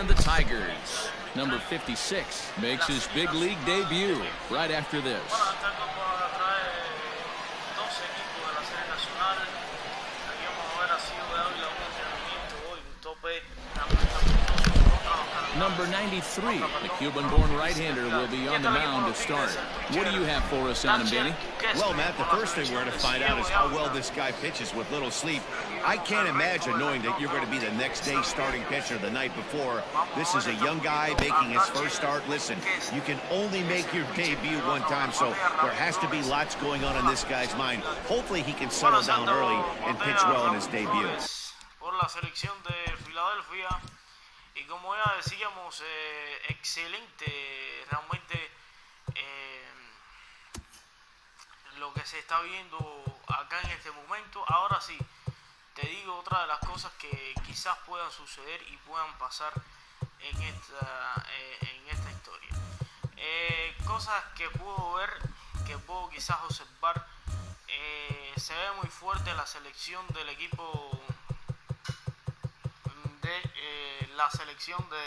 the Tigers. Number 56 makes his big league debut right after this. Number 93, the Cuban-born right-hander, will be on the mound to start. What do you have for us on him, Danny? Well, Matt, the first thing we're going to find out is how well this guy pitches with little sleep. I can't imagine knowing that you're going to be the next day starting pitcher the night before. This is a young guy making his first start. Listen, you can only make your debut one time, so there has to be lots going on in this guy's mind. Hopefully he can settle down early and pitch well in his debut. Y como ya decíamos, excelente realmente lo que se está viendo acá en este momento. Ahora sí, te digo otra de las cosas que quizás puedan suceder y puedan pasar en esta historia. Cosas que puedo ver, que puedo quizás observar. Se ve muy fuerte la selección del equipo la selección de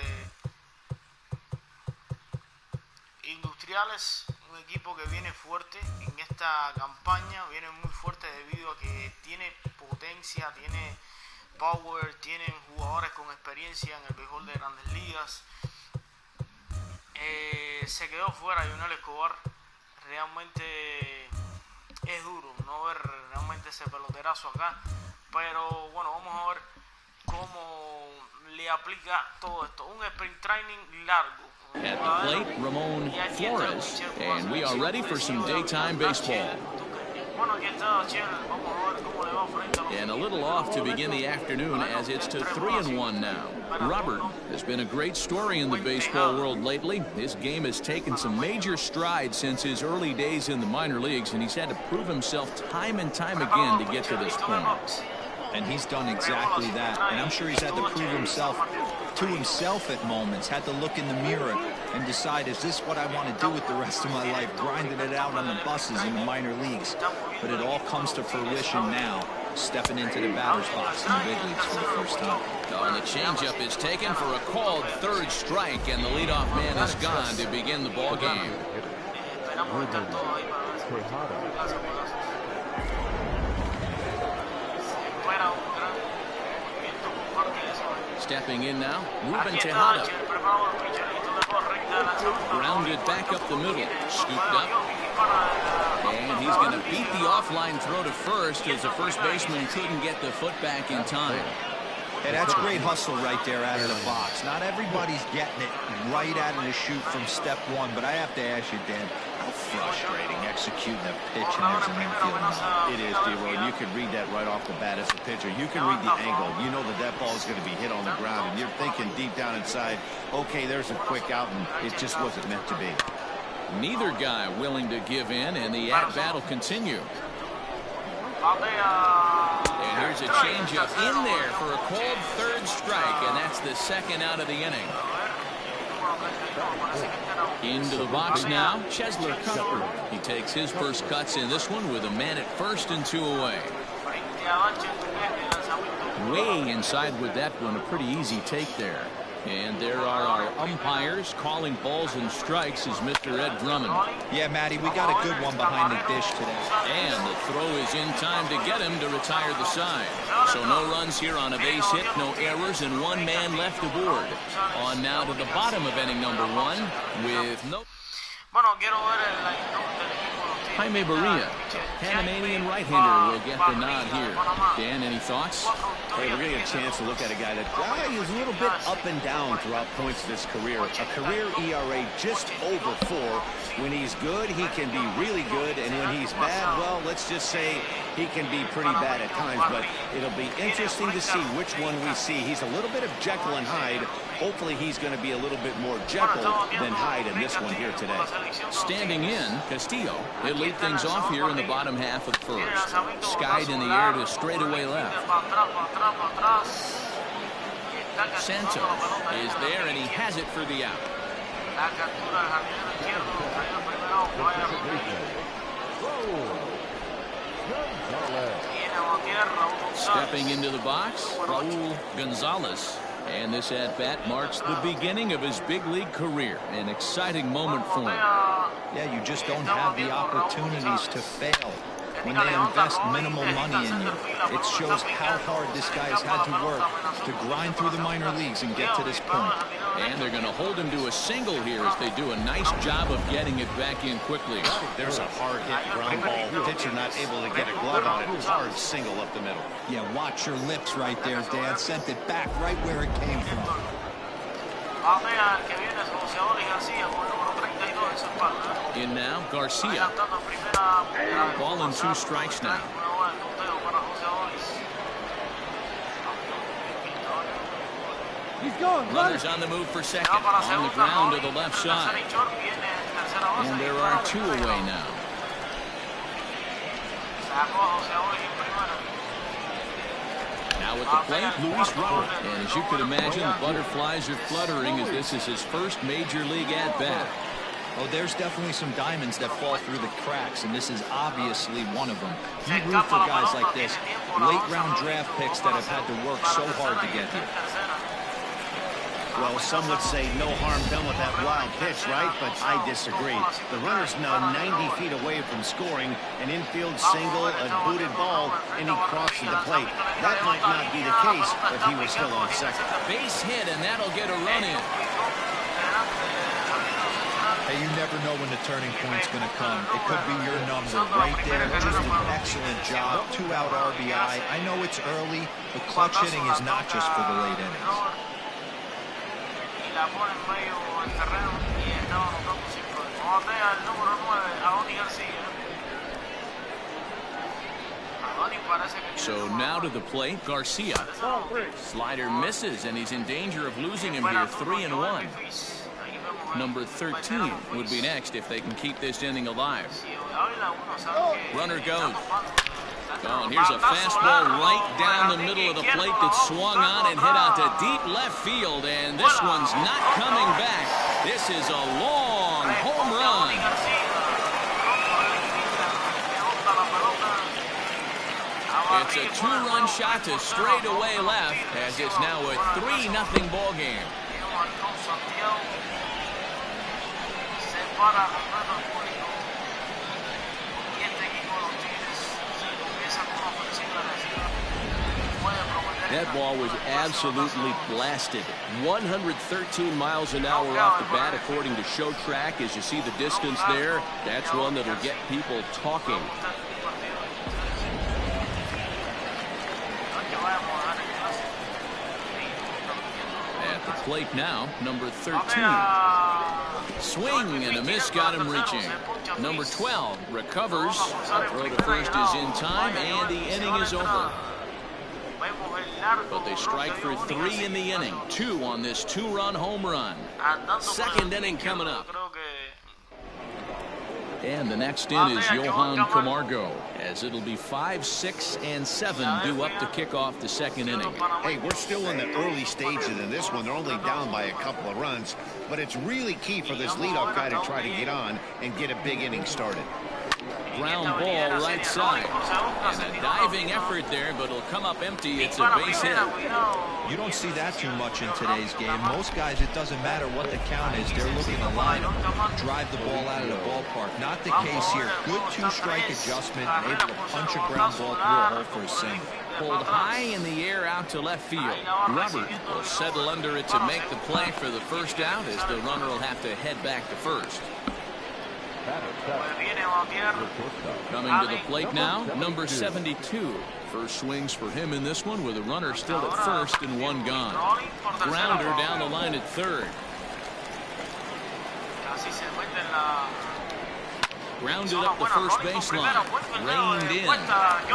Industriales, un equipo que viene fuerte en esta campaña, viene muy fuerte debido a que tiene potencia, tiene power, tienen jugadores con experiencia en el béisbol de Grandes Ligas. Se quedó fuera Yonel Escobar. Realmente es duro no ver realmente ese peloterazo acá, pero bueno, vamos a ver cómo le aplica todo esto. Un sprint training largo. At the plate, Ramon Flores, and we are ready for some daytime baseball. And a little off to begin the afternoon as it's to 3-1 now. Robert has been a great story in the baseball world lately. His game has taken some major strides since his early days in the minor leagues, and he's had to prove himself time and time again to get to this point. And he's done exactly that. And I'm sure he's had to prove himself to himself at moments, had to look in the mirror and decide, is this what I want to do with the rest of my life? Grinding it out on the buses in the minor leagues. But it all comes to fruition now, stepping into the batter's box in the big leagues for the first time. And the changeup is taken for a called third strike, and the leadoff man is gone to begin the ball game. Stepping in now, Ruben Tejada. Grounded back up the middle, scooped up. And he's going to beat the offline throw to first as the first baseman couldn't get the foot back in time. Hey, that's great hustle right there out of the box. Not everybody's getting it right out of the chute from step one, but I have to ask you, Dan, how frustrating executing a pitch in as an infield now. It is, D-Roy. You can read that right off the bat as a pitcher. You can read the angle. You know that that ball is going to be hit on the ground, and you're thinking deep down inside, okay, there's a quick out, and it just wasn't meant to be. Neither guy willing to give in, and the at-bat will continue. And here's a changeup in there for a called third strike, and that's the second out of the inning. Into the box now, Cheslor Cutler. He takes his first cuts in this one with a man at first and 2 away. Way inside with that one, a pretty easy take there. And there are our umpires calling balls and strikes is Mr. Ed Drummond. Yeah, Matty, we got a good one behind the dish today. And the throw is in time to get him to retire the side. So no runs here on a base hit, no errors, and one man left aboard. On now to the bottom of inning number 1 with no... Jaime Barria, Panamanian right-hander, will get the nod here. Dan, any thoughts? Hey, we're going to get a chance to look at a guy that is a little bit up and down throughout points of his career. A career ERA just over 4. When he's good, he can be really good, and when he's bad, well, let's just say he can be pretty bad at times, but it'll be interesting to see which one we see. He's a little bit of Jekyll and Hyde. Hopefully he's going to be a little bit more Jekyll than Hyde in this one here today. Standing in, Castillo. He'll lead things off here in the bottom half of the first. Skied in the air to straightaway left. Santo is there, and he has it for the out. Stepping into the box, Raul Gonzalez. And this at-bat marks the beginning of his big league career. An exciting moment for him. Yeah, you just don't have the opportunities to fail when they invest minimal money in you. It shows how hard this guy has had to work to grind through the minor leagues and get to this point. And they're going to hold him to a single here as they do a nice job of getting it back in quickly. There's a hard hit ground ball. Pitcher not able to get a glove on it. Hard single up the middle. Yeah, watch your lips right there, Dan. Sent it back right where it came from. In now, Garcia. Ball and 2 strikes now. He's gone. Runners on the move for second. On the ground to the left side. And there are 2 away now. Now at the plate, Luis Robert. And as you could imagine, the butterflies are fluttering as this is his first major league at-bat. Oh, there's definitely some diamonds that fall through the cracks, and this is obviously one of them. You root for guys like this, late-round draft picks that have had to work so hard to get here. Well, some would say no harm done with that wild pitch, right? But I disagree. The runner's now 90 feet away from scoring, an infield single, a booted ball, and he crosses the plate. That might not be the case, but he was still on second. Base hit, and that'll get a run in. Hey, you never know when the turning point's going to come. It could be your number right there. Just an excellent job. 2-out RBI. I know it's early, but clutch hitting is not just for the late innings. So now to the plate, Garcia. Slider misses, and he's in danger of losing him here. 3-1. Number 13 would be next if they can keep this inning alive. Runner goes. Oh, and here's a fastball right down the middle of the plate that swung on and hit out to deep left field, and this one's not coming back. This is a long home run. It's a 2-run shot to straightaway left as it's now a 3-0 ball game. That ball was absolutely blasted. 113 miles an hour off the bat, according to Show Track. As you see the distance there, that's one that'll get people talking. At the plate now, number 13. Swing and a miss got him reaching. Number 12 recovers. The throw to first is in time, and the inning is over. But they strike for 3 in the inning. 2 on this 2-run home run. Second inning coming up. And the next in is Johan Camargo, as it'll be 5, 6, and 7 due up to kick off the second inning. Hey, we're still in the early stages in this one. They're only down by a couple of runs, but it's really key for this leadoff guy to try to get on and get a big inning started. Ground ball right side. And a diving effort there, but it'll come up empty. It's a base hit. You don't see that too much in today's game. Most guys, it doesn't matter what the count is. They're looking to line up, drive the ball out of the ballpark. Not the case here. Good 2-strike adjustment, and able to punch a ground ball through a hole for a single. Pulled high in the air out to left field. Robert will settle under it to make the play for the first out, as the runner will have to head back to first. Coming to the plate now, number 72. First swings for him in this one with a runner still at first and 1 gone. Grounder down the line at third. Grounded up the first baseline. Reined in.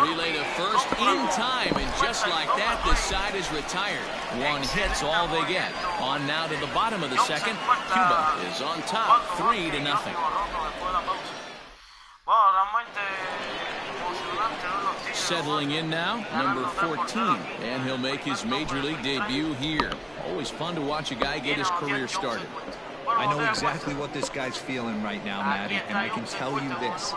Relay to first in time, and just like that, this side is retired. 1 hit's all they get. On now to the bottom of the second. Cuba is on top, 3-0. Settling in now, number 14, and he'll make his major league debut here. Always fun to watch a guy get his career started. I know exactly what this guy's feeling right now, Maddie, and I can tell you this.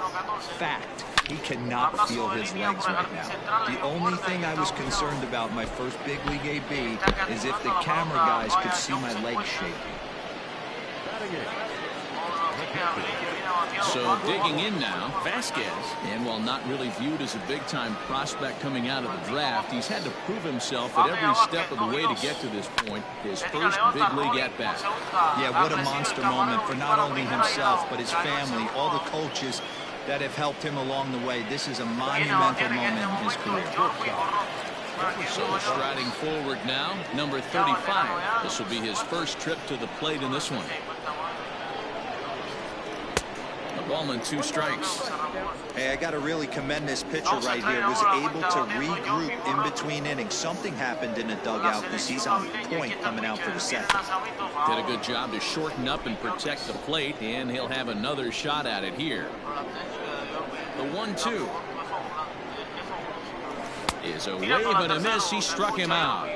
Fact, he cannot feel his legs right now. The only thing I was concerned about my first big league AB is if the camera guys could see my legs shaking. So digging in now, Vasquez. And while not really viewed as a big-time prospect coming out of the draft, he's had to prove himself at every step of the way to get to this point. His first big league at-bat. Yeah, what a monster moment for not only himself, but his family, all the coaches that have helped him along the way. This is a monumental moment in his career. So striding forward now, number 35. This will be his first trip to the plate in this one. Ball and 2 strikes. Hey, I got to really commend this pitcher right here. Was able to regroup in between innings. Something happened in the dugout because he's on point coming out for the second. Did a good job to shorten up and protect the plate, and he'll have another shot at it here. The 1-2 is a wave and a miss. He struck him out.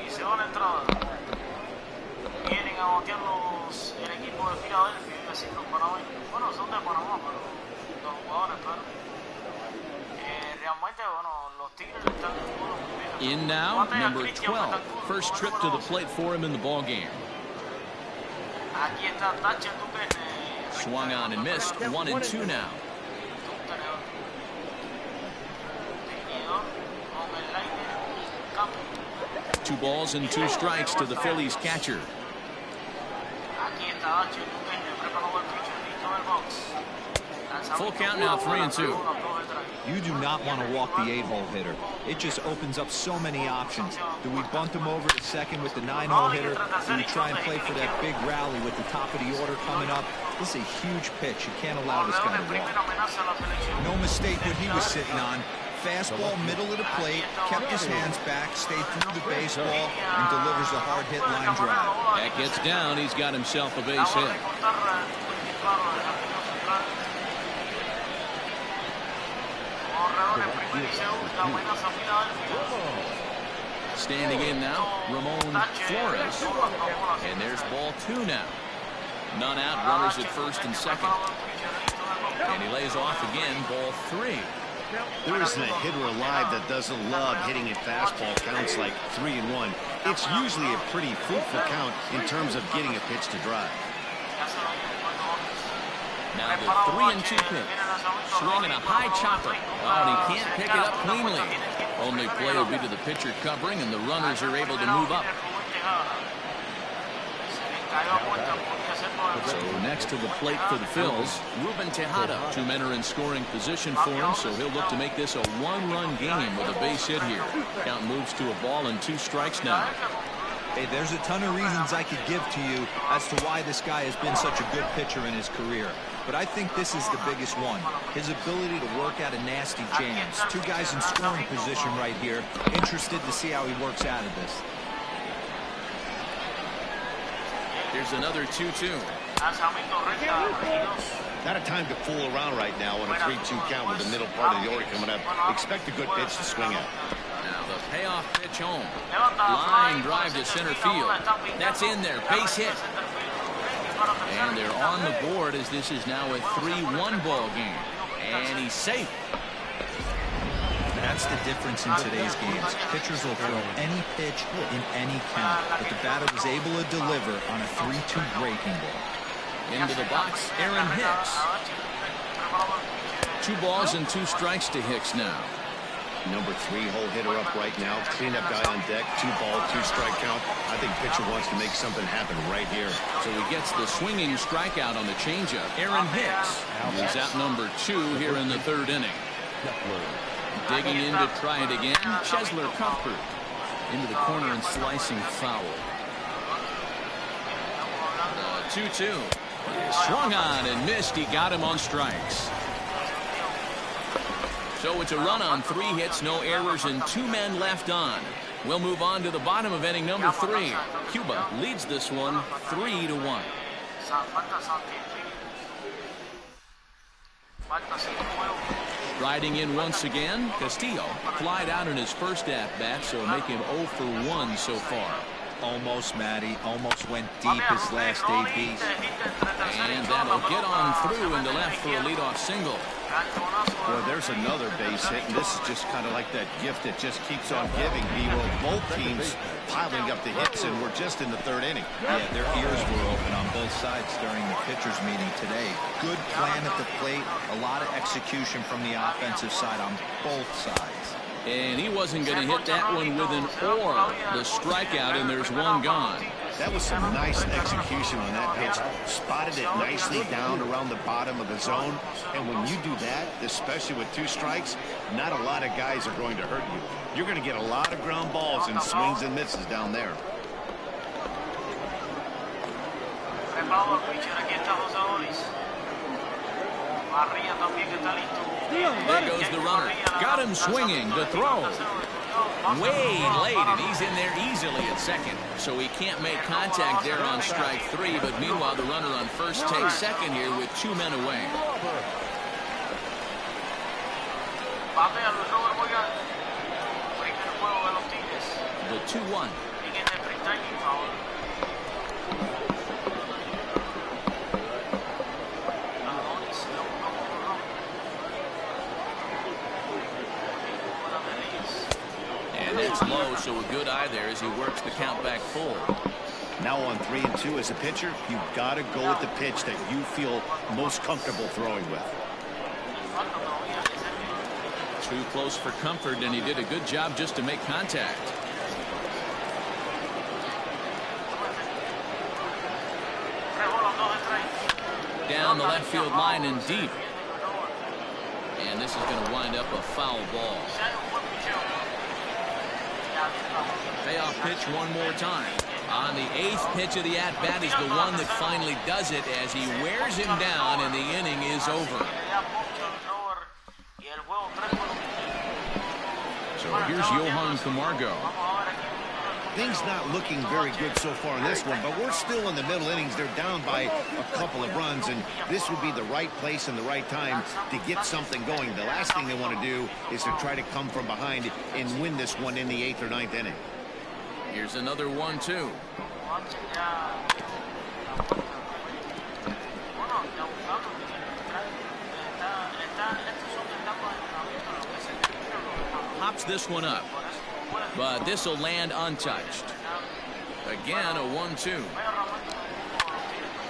In now, number 12. First trip to the plate for him in the ball game. Swung on and missed. 1-2 now. 2 balls and 2 strikes to the Phillies catcher. Full count now, 3-2. You do not want to walk the 8-hole hitter. It just opens up so many options. Do we bunt him over to second with the 9-hole hitter? Do we try and play for that big rally with the top of the order coming up? This is a huge pitch. You can't allow this guy to walk. No mistake what he was sitting on. Fastball, middle of the plate, kept his hands back, stayed through the baseball, and delivers a hard hit line drive. That gets down. He's got himself a base hit. Standing in now, Ramon Flores. And there's ball 2 now. None out, runners at first and second. And he lays off again, ball 3. There isn't a hitter alive that doesn't love hitting at fastball counts like 3-1. It's usually a pretty fruitful count in terms of getting a pitch to drive. Now the 3-2 pitch. Swinging a high chopper. Oh, and he can't pick it up cleanly. Only play will be to the pitcher covering, and the runners are able to move up. So next to the plate for the Phils, Ruben Tejada. 2 men are in scoring position for him, so he'll look to make this a 1-run game with a base hit here. Count moves to a ball and 2 strikes now. Hey, there's a ton of reasons I could give to you as to why this guy has been such a good pitcher in his career. But I think this is the biggest one. His ability to work out of nasty jams. 2 guys in scoring position right here. Interested to see how he works out of this. Here's another 2-2. Not a time to fool around right now on a 3-2 count with the middle part of the order coming up. Expect a good pitch to swing at. Now the payoff pitch home. Line drive to center field. That's in there. Base hit. And they're on the board as this is now a 3-1 ball game. And he's safe. That's the difference in today's games. Pitchers will throw any pitch in any count, but the batter was able to deliver on a 3-2 breaking ball. Into the box, Aaron Hicks. 2 balls and 2 strikes to Hicks now. Number 3-hole hitter up right now. Cleanup guy on deck. 2-ball, 2-strike count. I think pitcher wants to make something happen right here. So he gets the swinging strikeout on the changeup. Aaron Hicks is out number 2 here in the 3rd inning. Digging in to try it again. Chesler Cuthbert into the corner and slicing foul. The 2-2 swung on and missed. He got him on strikes. So it's a run on 3 hits, no errors, and 2 men left on. We'll move on to the bottom of inning number 3. Cuba leads this one 3-1. Riding in once again, Castillo flied out in his first at-bat, so make him 0 for 1 so far. Almost, Matty. Almost went deep his last AB. And that'll get on through into left for a leadoff single. Well, there's another base hit, and this is just kind of like that gift that just keeps on giving. Both teams piling up the hits, and we're just in the third inning. Yeah, their ears were open on both sides during the pitchers meeting today. Good plan at the plate, a lot of execution from the offensive side on both sides. And he wasn't going to hit that one with an or. The strikeout, and there's one gone. That was some nice execution on that pitch. Spotted it nicely down around the bottom of the zone. And when you do that, especially with 2 strikes, not a lot of guys are going to hurt you. You're going to get a lot of ground balls and swings and misses down there. There goes the runner. Got him swinging. The throw. Way late, and he's in there easily at second. So he can't make contact there on strike 3, but meanwhile the runner on first takes second here with 2 men away. The 2-1. And that's low, so a good eye there as he works the count back full. Now on 3-2 as a pitcher, you've got to go with the pitch that you feel most comfortable throwing with. Too close for comfort, and he did a good job just to make contact. Down the left field line and deep. And this is going to wind up a foul ball. Payoff pitch one more time. On the 8th pitch of the at-bat is the one that finally does it as he wears him down and the inning is over. So here's Johan Camargo. Things not looking very good so far in this one, but we're still in the middle innings. They're down by a couple of runs, and this would be the right place and the right time to get something going. The last thing they want to do is to try to come from behind and win this one in the 8th or 9th inning. Here's another 1-2. Pops this one up, but this will land untouched. Again, a 1-2.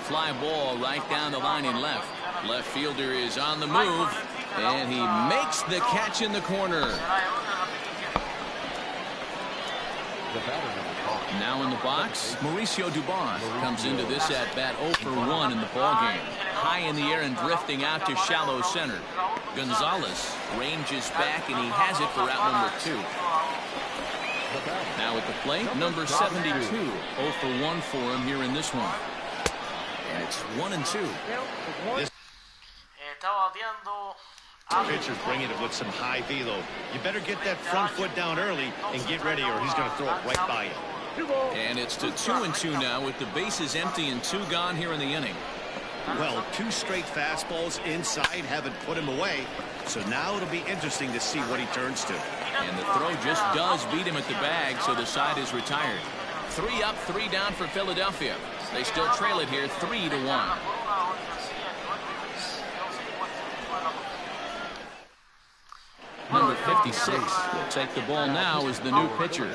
Fly ball right down the line in left. Left fielder is on the move, and he makes the catch in the corner. Now in the box, Mauricio Dubon comes into this at-bat 0 for 1 in the ballgame. High in the air and drifting out to shallow center. Gonzalez ranges back, and he has it for out number 2. Now at the plate, number 72. 0 for 1 for him here in this one. And it's 1-2. Pitcher's bringing it with some high velo. You better get that front foot down early and get ready, or he's going to throw it right by you. And it's to 2-2 now with the bases empty and 2 gone here in the inning. Well, 2 straight fastballs inside haven't put him away. So now it'll be interesting to see what he turns to. And the throw just does beat him at the bag, so the side is retired. 3 up, 3 down for Philadelphia. They still trail it here 3-1. Number 56 will take the ball now as the new pitcher.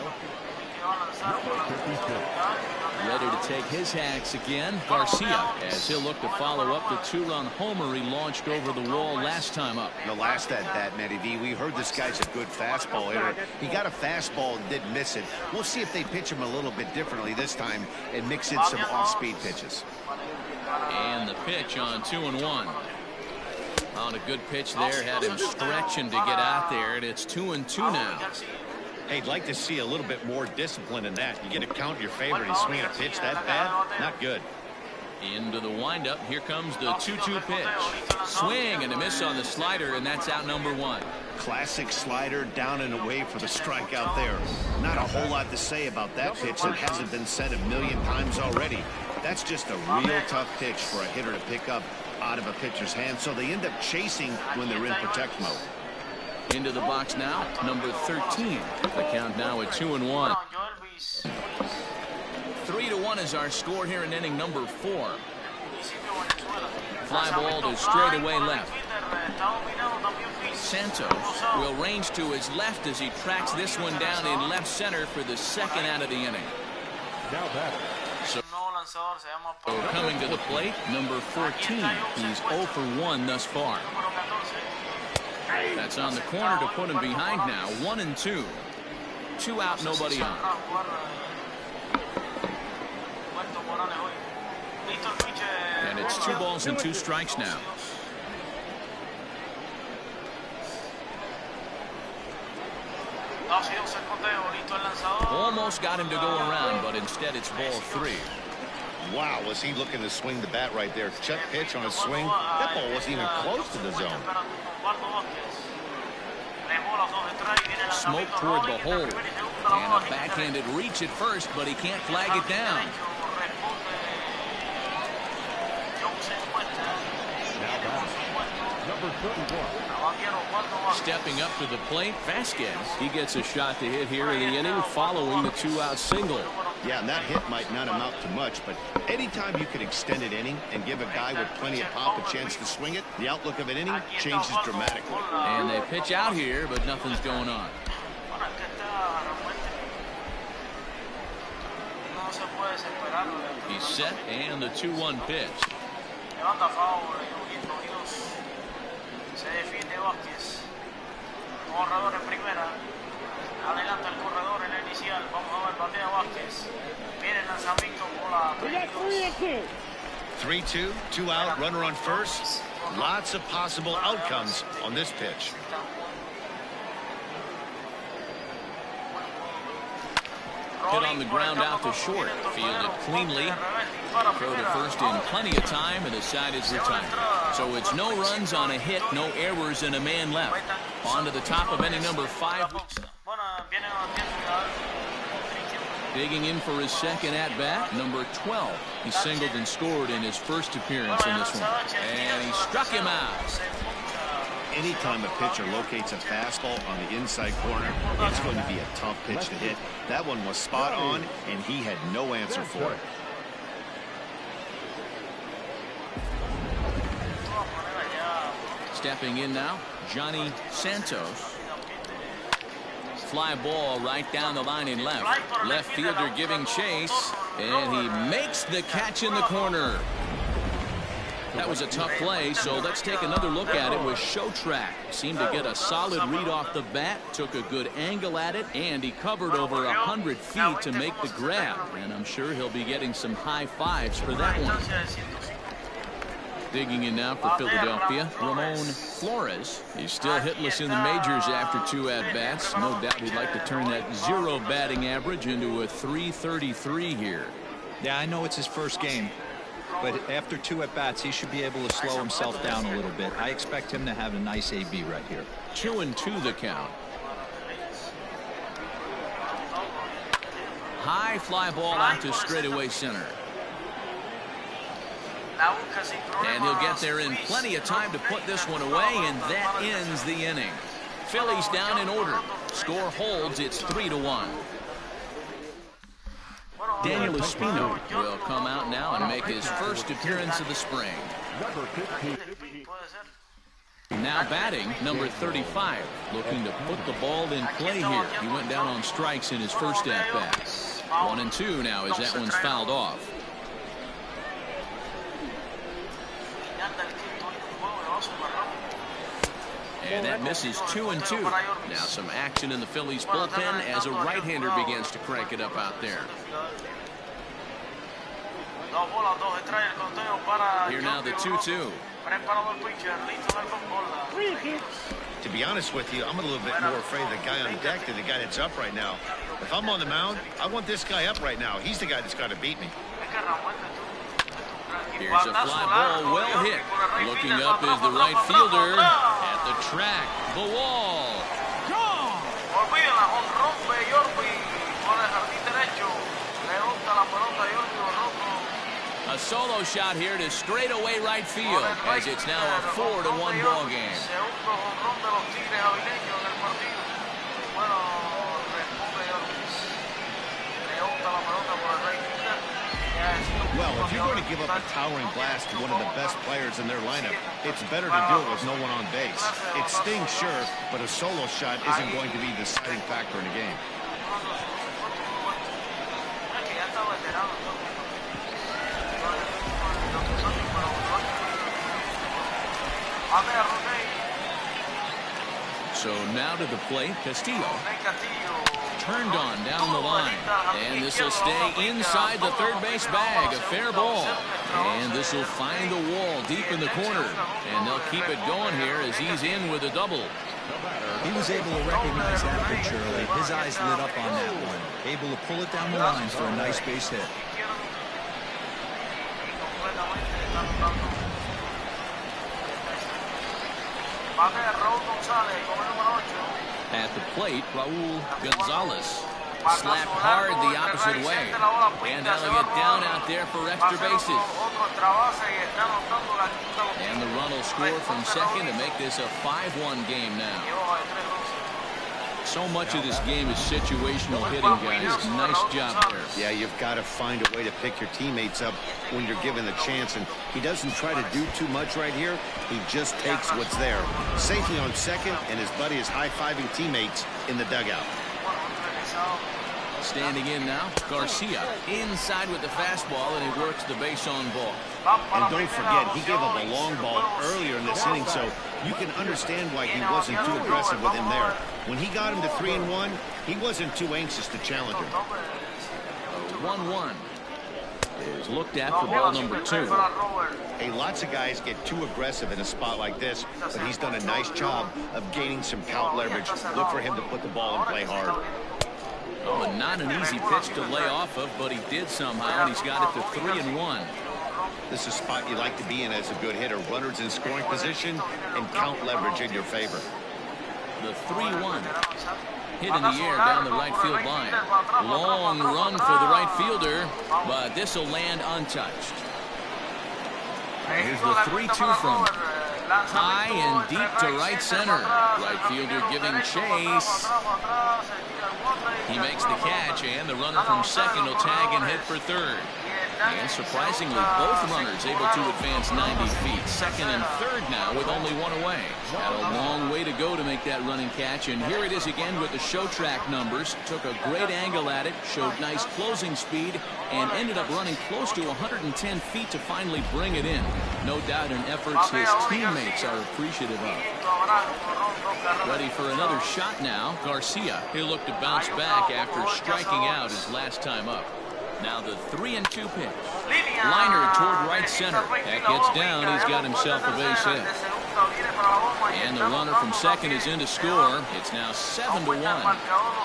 Ready to take his hacks again, Garcia, as he'll look to follow up the 2-run homer he launched over the wall last time up. The last at-bat, Matty V, we heard this guy's a good fastball hitter. He got a fastball and didn't miss it. We'll see if they pitch him a little bit differently this time and mix in some off-speed pitches. And the pitch on 2-1. On a good pitch there, had him stretching to get out there, and it's 2-2 now. Hey, I'd like to see a little bit more discipline in that. You get to count your favorite and swing a pitch that bad? Not good. Into the windup, here comes the 2-2 pitch. Swing and a miss on the slider, and that's out number 1. Classic slider down and away for the strikeout there. Not a whole lot to say about that pitch that hasn't been said a million times already. That's just a real tough pitch for a hitter to pick up out of a pitcher's hand, so they end up chasing when they're in protect mode. Into the box now, number 13. The count now at 2-1. 3-1 is our score here in inning number 4. Fly ball to straightaway left. Santos will range to his left as he tracks this one down in left center for the second out of the inning. Now batter. So coming to the plate, number 14. He's 0 for 1 thus far. That's on the corner to put him behind now. 1-2. 2 out, nobody on. And it's 2 balls and 2 strikes now. Almost got him to go around, but instead it's ball 3. Wow, was he looking to swing the bat right there? Check pitch on a swing. That ball wasn't even close to the zone. Smoke toward the hole. And a backhanded reach at first, but he can't flag it down. Number 31. Stepping up to the plate, Vasquez. He gets a shot to hit here in the inning following the 2-out single. Yeah, and that hit might not amount to much, but anytime you can extend an inning and give a guy with plenty of pop a chance to swing it, the outlook of an inning changes dramatically. And they pitch out here, but nothing's going on. He's set, and the 2-1 pitch. Se defiende Vázquez. Corredor en primera. Adelanta el corredor en la inicial. Vamos a ver, batea Vázquez. Viene el lanzamiento por la 3-2, 2 out, runner on first. Lots of possible outcomes on this pitch. Hit on the ground out to short. Fielded cleanly. Throw to first in plenty of time, and the side is retired. So it's no runs on a hit, no errors, and a man left. On to the top of inning number 5. Digging in for his second at-bat, number 12. He singled and scored in his first appearance in this one. And he struck him out. Anytime a pitcher locates a fastball on the inside corner, it's going to be a tough pitch to hit. That one was spot on, and he had no answer for it. Stepping in now, Johnny Santos. Fly ball right down the line in left. Left fielder giving chase, and he makes the catch in the corner. That was a tough play, so let's take another look at it with Showtrack. Seemed to get a solid read off the bat, took a good angle at it, and he covered over 100 feet to make the grab. And I'm sure he'll be getting some high fives for that one. Digging in now for Philadelphia, Ramon Flores. He's still hitless in the majors after 2 at-bats. No doubt he'd like to turn that 0 batting average into a .333 here. Yeah, I know it's his first game, but after 2 at-bats, he should be able to slow himself down a little bit. I expect him to have a nice AB right here. 2-2 the count. High fly ball out to straightaway center. And he'll get there in plenty of time to put this one away, and that ends the inning. Phillies down in order. Score holds. It's 3-1. Daniel Espino will come out now and make his first appearance of the spring. Now batting, number 35, looking to put the ball in play here. He went down on strikes in his first at-bat. 1-2 now as that one's fouled off. And that misses 2-2. Now some action in the Phillies bullpen as a right-hander begins to crank it up out there. Here now the 2-2. To be honest with you, I'm a little bit more afraid of the guy on deck than the guy that's up right now. If I'm on the mound, I want this guy up right now. He's the guy that's got to beat me. Here's a fly ball, well hit. Looking up is the right fielder at the track, the wall. A solo shot here to straightaway right field, as it's now a 4-1 ball game. Well, if you're going to give up a towering blast to one of the best players in their lineup, it's better to do it with no one on base. It stings, sure, but a solo shot isn't going to be the deciding factor in a game. So now to the plate, Castillo. Turned on down the line. And this will stay inside the third base bag. A fair ball. And this will find the wall deep in the corner. And they'll keep it going here as he's in with a double. He was able to recognize that pitch early. His eyes lit up on that one. Able to pull it down the line for a nice base hit. At the plate, Raul Gonzalez. Slapped hard the opposite way. And that'll get down out there for extra bases. And the run will score from second to make this a 5-1 game now. So much of this game is situational hitting, guys. Nice job there. Yeah, you've got to find a way to pick your teammates up when you're given the chance. And he doesn't try to do too much right here. He just takes what's there. Safely on second, and his buddy is high-fiving teammates in the dugout. Standing in now, Garcia inside with the fastball, and he works the base on ball. And don't forget, he gave up a long ball earlier in this inning, so you can understand why he wasn't too aggressive with him there. When he got him to 3-1, he wasn't too anxious to challenge him. 1-1 is looked at for ball number 2. Hey, lots of guys get too aggressive in a spot like this, but he's done a nice job of gaining some count leverage. Look for him to put the ball and play hard. Oh, and not an easy pitch to lay off of, but he did somehow, and he's got it to 3-1. This is a spot you like to be in as a good hitter. Runners in scoring position and count leverage in your favor. The 3-1. Hit in the air down the right field line. Long run for the right fielder, but this will land untouched. Here's the 3-2 from high and deep to right center. Right fielder giving chase. He makes the catch, and the runner from second will tag and hit for third. And surprisingly, both runners able to advance 90 feet. Second and third now with only one away. Got a long way to go to make that running catch, and here it is again with the show track numbers. Took a great angle at it, showed nice closing speed, and ended up running close to 110 feet to finally bring it in. No doubt an effort his teammates are appreciative of. Ready for another shot now, Garcia. He'll look to bounce back after striking out his last time up. Now the 3-2 pitch. Liner toward right center. That gets down. He's got himself a base hit. And the runner from second is in to score. It's now 7-1.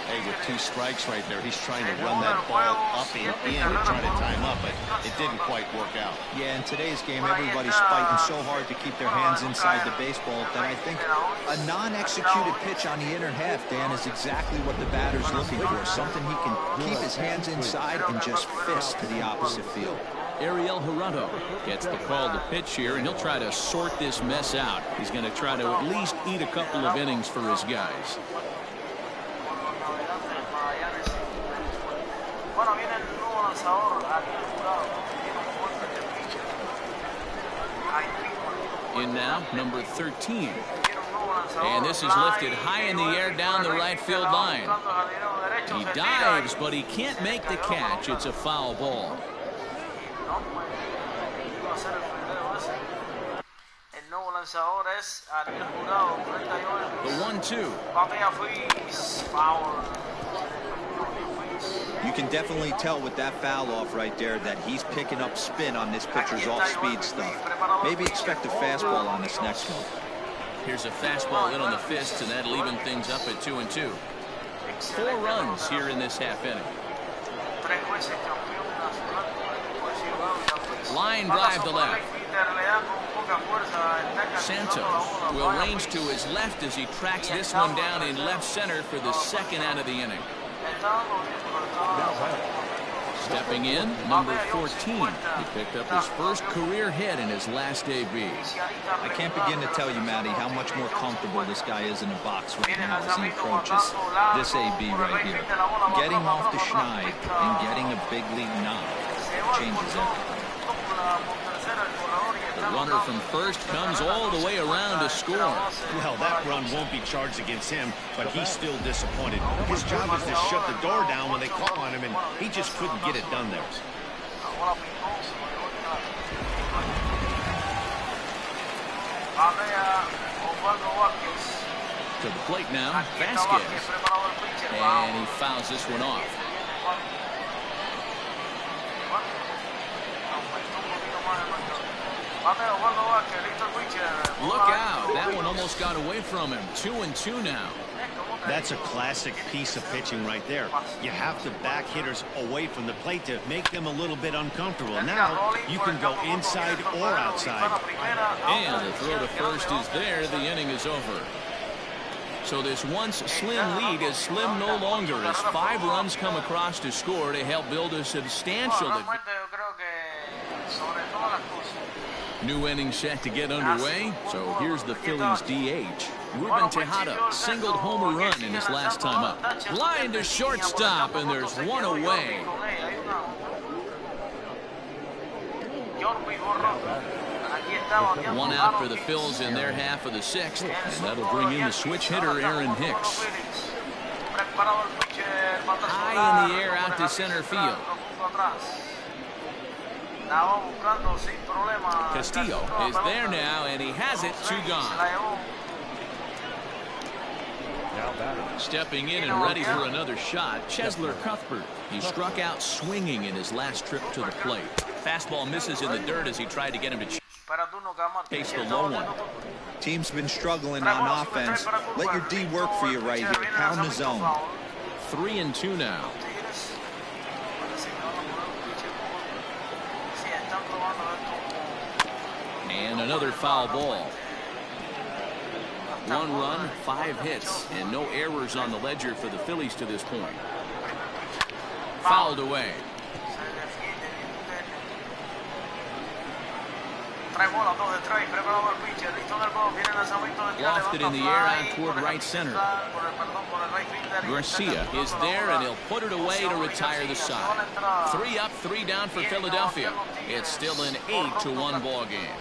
Hey, with 2 strikes right there, he's trying to run that ball up and in to try to time up, but it didn't quite work out. Yeah, in today's game, everybody's fighting so hard to keep their hands inside the baseball that I think a non-executed pitch on the inner half, Dan, is exactly what the batter's looking for. Something he can keep his hands inside and just fist to the opposite field. Ariel Gerardo gets the call to pitch here, and he'll try to sort this mess out. He's going to try to at least eat a couple of innings for his guys. In now, number 13. And this is lifted high in the air down the right field line. He dives, but he can't make the catch. It's a foul ball. The 1-2. You can definitely tell with that foul off right there that he's picking up spin on this pitcher's off-speed stuff. Maybe expect a fastball on this next one. Here's a fastball in on the fists, and that'll even things up at 2-2. 4 runs here in this half inning. Line drive to left. Santos will range to his left as he tracks this one down in left center for the second out of the inning. Stepping in, number 14. He picked up his first career hit in his last AB. I can't begin to tell you, Matty, how much more comfortable this guy is in the box right now as he approaches this AB right here. Getting off the schneid and getting a big league knock. changes everything. The runner from first comes all the way around to score. Well, that run won't be charged against him, but he's still disappointed. His job is to shut the door down when they call on him, and he just couldn't get it done there. To the plate now, Vasquez. And he fouls this one off. Look out. That one almost got away from him. 2-2 now. That's a classic piece of pitching right there. You have to back hitters away from the plate to make them a little bit uncomfortable. Now you can go inside or outside. And the throw to first is there. The inning is over. So this once slim lead is slim no longer as 5 runs come across to score to help build a substantial advantage. New inning set to get underway. So here's the Phillies DH. Ruben Tejada singled home a run in his last time up. Line to shortstop, and there's one away. One out for the Phils in their half of the 6th, and that'll bring in the switch hitter Aaron Hicks. High in the air out to center field. Castillo is there now, and he has it. 2 gone. Stepping in and ready for another shot, Cheslor Cuthbert. He struck out swinging in his last trip to the plate. Fastball misses in the dirt as he tried to get him to chase the low one. Team's been struggling on offense. Let your D work for you right here. Pound the zone. 3-2 now. And another foul ball. 1 run, 5 hits, and no errors on the ledger for the Phillies to this point. Fouled away. Lofted in the air out toward right center. Garcia is there, and he'll put it away to retire the side. 3 up, 3 down for Philadelphia. It's still an 8-1 ball game.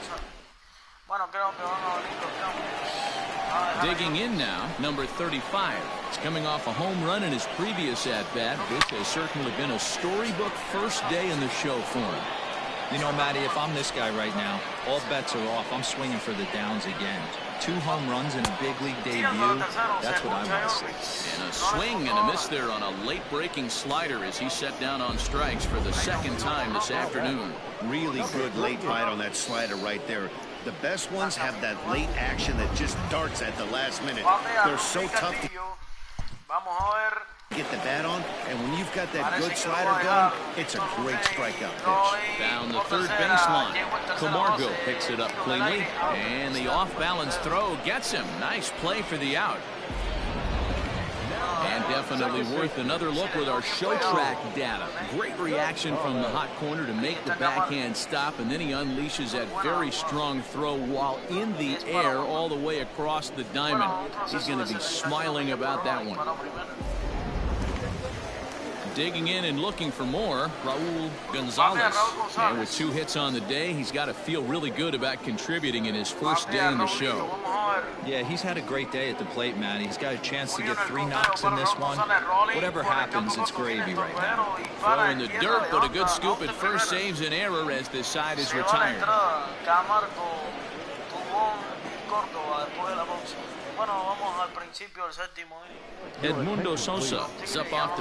Digging in now, number 35. He's coming off a home run in his previous at-bat. This has certainly been a storybook first day in the show for him. You know, Matty, if I'm this guy right now, all bets are off. I'm swinging for the downs again. 2 home runs in a big league debut. That's what I want to see. And a swing and a miss there on a late-breaking slider as he set down on strikes for the 2nd time this afternoon. Really good late bite on that slider right there. The best ones have that late action that just darts at the last minute. They're so tough to get the bat on, and when you've got that good slider going, it's a great strikeout pitch. Down the third baseline. Camargo picks it up cleanly, and the off-balance throw gets him. Nice play for the out. And definitely worth another look with our show track data. Great reaction from the hot corner to make the backhand stop, and then he unleashes that very strong throw while in the air all the way across the diamond. He's going to be smiling about that one. Digging in and looking for more, Raul Gonzalez. And with 2 hits on the day, he's got to feel really good about contributing in his first day in the show. Yeah, he's had a great day at the plate, man. He's got a chance to get 3 knocks in this one. Whatever happens, it's gravy right now. Throw in the dirt, but a good scoop at first saves an error as this side is retired. Edmundo Sosa is up off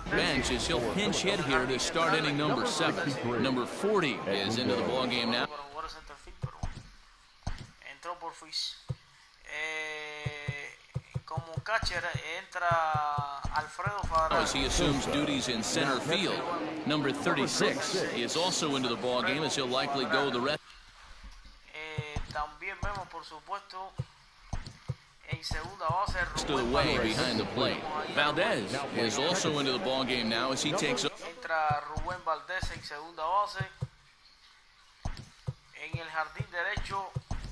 the bench as he'll pinch hit here to start inning number 7. Number 40 is into the ball game now. As he assumes duties in center field. Number 36 is also into the ball game as he'll likely go the rest. To the way behind the plate. Valdez is also into the ball game now as he takes up.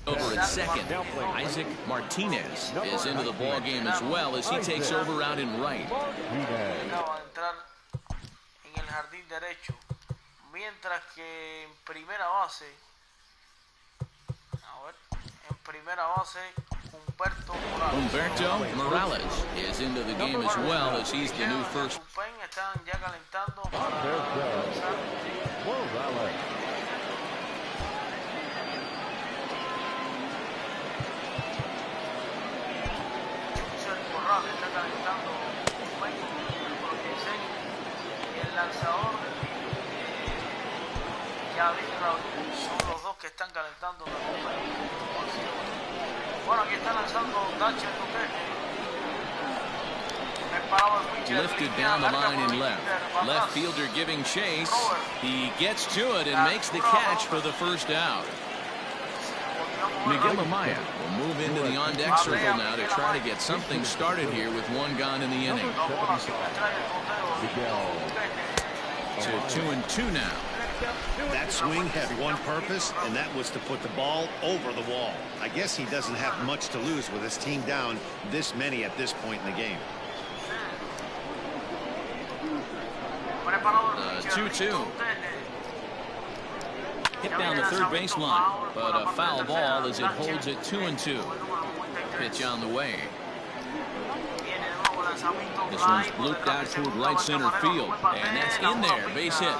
Over at second. Isaac Martinez is into the ball game as well as he takes over out in right. Acaba de entrar en el jardín derecho, mientras que en primera base, Humberto Morales is into the game as well as he's the new first. Están ya calentando para está calentando el lanzador son los dos que están calentando. Bueno, aquí está lanzando Dachel Lifted down the line in left. Left fielder giving chase. He gets to it and makes the catch for the first out. Miguel Amaya will move into the on-deck circle now to try to get something started here with one gone in the inning. To 2-2 now. That swing had one purpose, and that was to put the ball over the wall. I guess he doesn't have much to lose with his team down this many at this point in the game. 2-2. Hit down the third baseline, but a foul ball as it holds it 2-2. Pitch on the way. This one's looped out toward right center field, and that's in there, base hit.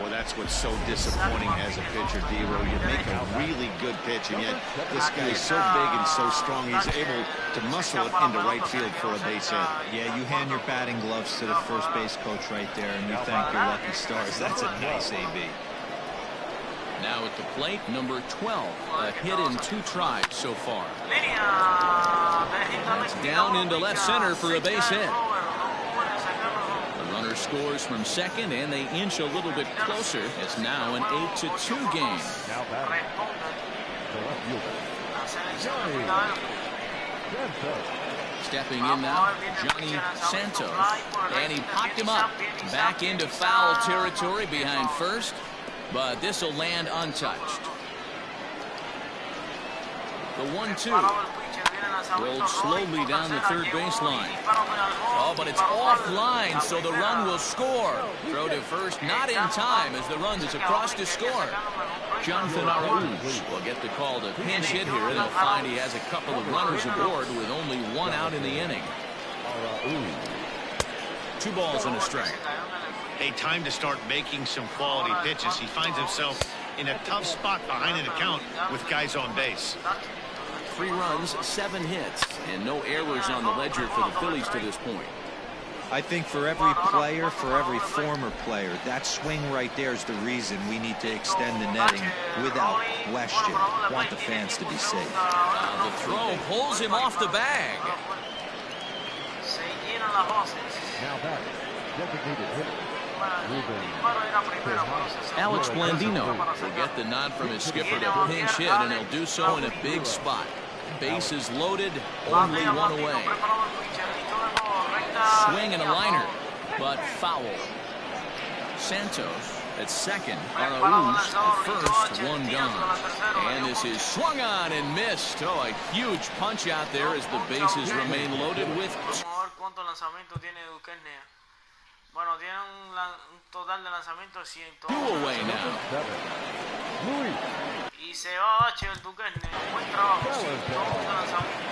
Well, that's what's so disappointing as a pitcher, D-Row. You make a really good pitch, and yet this guy is so big and so strong, he's able to muscle it into right field for a base hit. Yeah, you hand your batting gloves to the first base coach right there, and you thank your lucky stars. That's a nice AB. Now at the plate, number 12. A hit in 2 tries so far. That's down into left center for a base hit. Scores from second, and they inch a little bit closer. It's now an 8-2 game. Stepping in now, Johnny Santos, and he popped him up back into foul territory behind first, but this will land untouched. The 1-2. Rolled slowly down the third baseline. Oh, but it's offline, so the run will score. Throw to first, not in time as the run is across to score. Jonathan Araújo will get the call to pinch hit here, and he'll find he has a couple of runners aboard with only one out in the inning. 2 balls and a strike. Hey, time to start making some quality pitches. He finds himself in a tough spot behind an account with guys on base. 3 runs, 7 hits, and no errors on the ledger for the Phillies to this point. I think for every player, for every former player, that swing right there is the reason we need to extend the netting without question. Want the fans to be safe. The throw pulls him off the bag. Now back, designated hitter. Alex Blandino will get the nod from his skipper to pinch hit, and he'll do so in a big spot. Bases loaded, only one away. Swing and a liner, but foul. Santos at second, Araújo at first, 1 gone. And this is swung on and missed. Oh, a huge punch out there as the bases remain loaded with 2. Bueno, tiene un total de lanzamiento de 100. 2 away now. Y se va Bache el Duquesne. Buen trabajo. 100 de lanzamiento.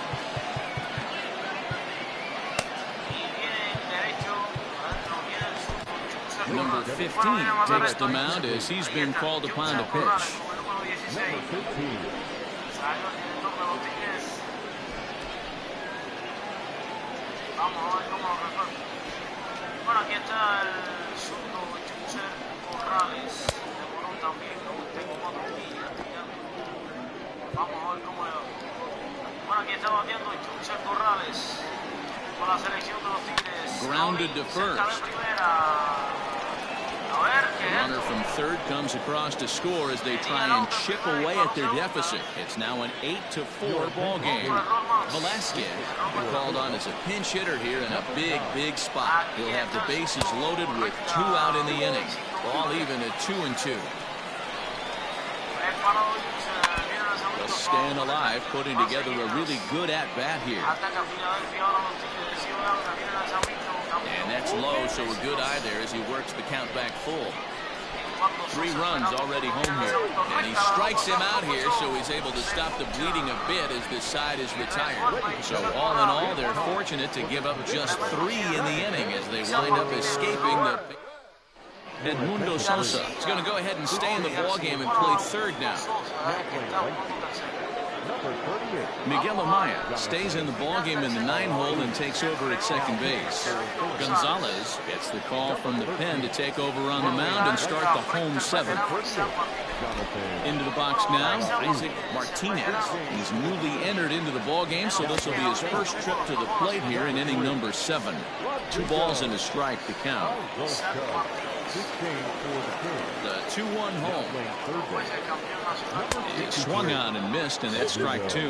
Y viene derecho. Adentro viene el surdo. Number 15 takes the mound as he's been called upon to pitch. Number 15. Salió el director de los Tigres. Vamos a ver cómo lo resuelve. Bueno, aquí está el surdo Chuncher Corrales. Demoró también, tengo 4 millas. Vamos a ver cómo le va. Bueno, aquí está bateando Chuncher Corrales con la selección de los Tigres. Grounded to first. Runner from third comes across to score as they try and chip away at their deficit. It's now an 8-4 ball game. Velasquez called on as a pinch hitter here in a big spot. He'll have the bases loaded with 2 out in the inning. Ball even at 2-2. They'll stand alive, putting together a really good at-bat here. And that's low, so a good eye there as he works the count back full. 3 runs already home here. And he strikes him out here, so he's able to stop the bleeding a bit as this side is retired. So all in all, they're fortunate to give up just 3 in the inning as they wind up escaping the... Edmundo Sosa is going to go ahead and stay in the ballgame and play third now. Miguel Amaya stays in the ballgame in the 9-hole and takes over at second base. Gonzalez gets the call from the pen to take over on the mound and start the home 7th. Into the box now, Isaac Martinez. He's newly entered into the ballgame, so this will be his first trip to the plate here in inning number 7. 2 balls and a strike to count. The 2-1 home. He swung on and missed, and that's strike 2.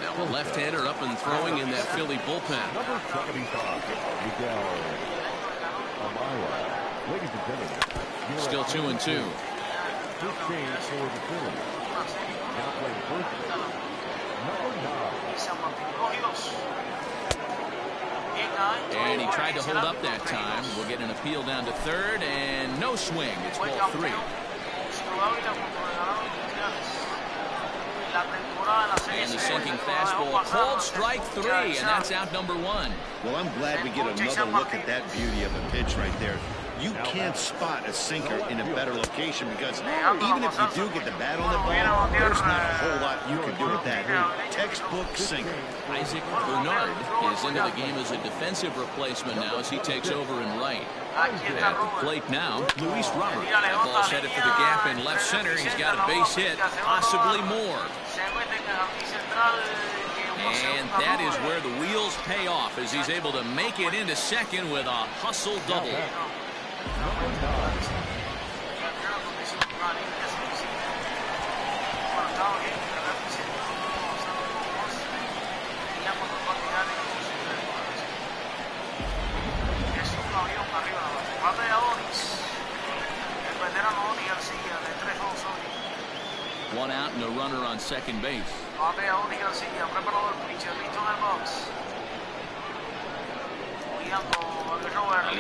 Now a left-hander up and throwing in that Philly bullpen. Still 2-2. And he tried to hold up that time. We'll get an appeal down to third, and no swing. It's ball 3. And the sinking fastball called strike 3, and that's out number 1. Well, I'm glad we get another look at that beauty of a pitch right there. You can't spot a sinker in a better location because even if you do get the bat on the ball, there's not a whole lot you can do with that. Textbook sinker. Isaac Bernard is into the game as a defensive replacement now as he takes over in right. At the plate now, Luis Robert. That ball's headed for the gap in left center. He's got a base hit, possibly more. And that is where the wheels pay off as he's able to make it into second with a hustle double. One out and a runner on second base. A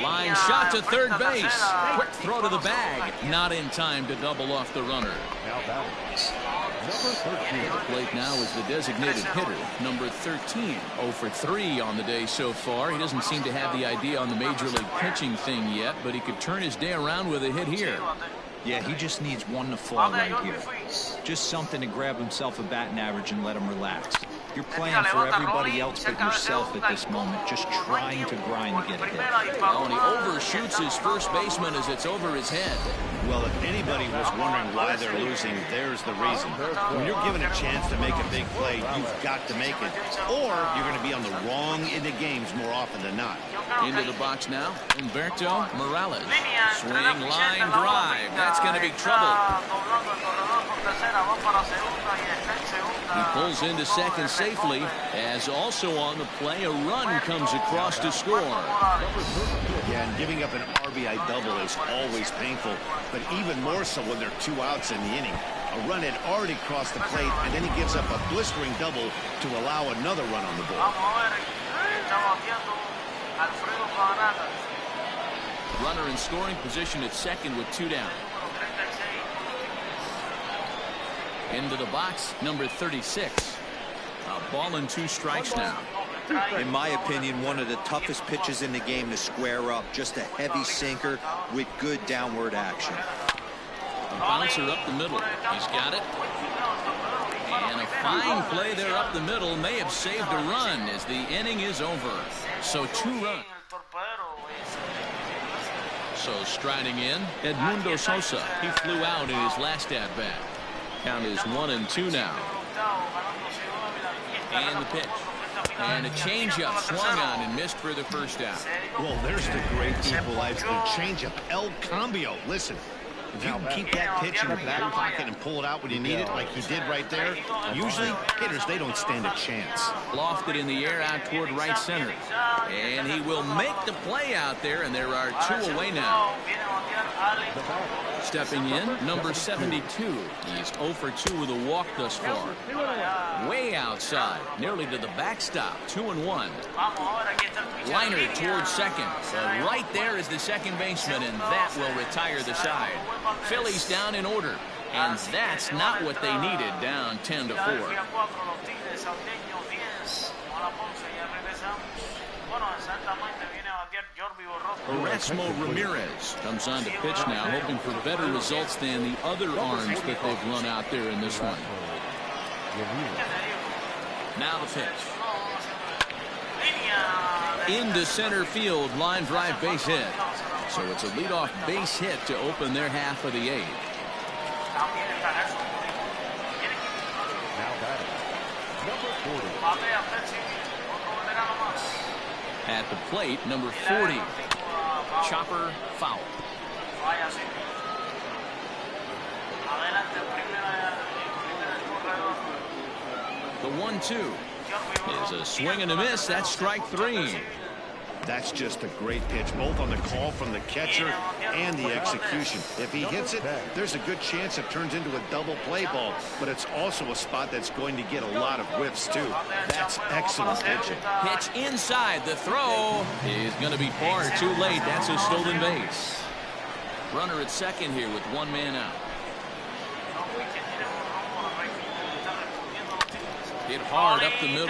line shot to third base. Quick throw to the bag. Not in time to double off the runner. At the plate now is the designated hitter, number 13. 0 for 3 on the day so far. He doesn't seem to have the idea on the major league pitching thing yet, but he could turn his day around with a hit here. Yeah, he just needs one to fall right here. Just something to grab himself a batting average and let him relax. You're playing for everybody else but yourself at this moment, just trying to grind to get a hit. Oh, and he overshoots his first baseman as it's over his head. Well, if anybody was wondering why they're losing, there's the reason. When you're given a chance to make a big play, you've got to make it, or you're going to be on the wrong end of games more often than not. Into the box now, Humberto Morales. Swing, line, drive. That's going to be trouble. He pulls into second safely, as also on the play, a run comes across to score. Yeah, and giving up an RBI double is always painful, but even more so when there are 2 outs in the inning. A run had already crossed the plate, and then he gives up a blistering double to allow another run on the board. Runner in scoring position at second with 2 down. Into the box, number 36. A ball and 2 strikes now. In my opinion, one of the toughest pitches in the game to square up. Just a heavy sinker with good downward action. A bouncer up the middle. He's got it. And a fine play there up the middle may have saved a run as the inning is over. So 2 runs. So striding in, Edmundo Sosa. He flew out in his last at-bat. Count is 1-2 now. And the pitch. And a changeup swung on and missed for the first out. Well, there's the great equalizer. Changeup, El Cambio. Listen, if you can keep that pitch in your back pocket and pull it out when you need it, like he did right there, usually hitters, they don't stand a chance. Lofted in the air out toward right center. And he will make the play out there, and there are 2 away now. Stepping in, number 72. He's 0 for 2 with a walk thus far. Way outside, nearly to the backstop, 2-1. Liner towards second. But right there is the second baseman, and that will retire the side. Phillies down in order, and that's not what they needed, down 10-4. Erasmo Ramirez comes on to pitch now, hoping for better results than the other arms that they've run out there in this one. Now the pitch. Into center field, line drive base hit. So it's a leadoff base hit to open their half of the 8th. Now batting, number 40. At the plate, number 40. Chopper foul. The 1-2 is a swing and a miss. That's strike 3. That's just a great pitch, both on the call from the catcher and the execution. If he hits it, there's a good chance it turns into a double play ball, but it's also a spot that's going to get a lot of whiffs too. That's excellent pitching. Pitch inside. The throw is going to be far too late. That's a stolen base. Runner at second here with one man out. Hit hard up the middle,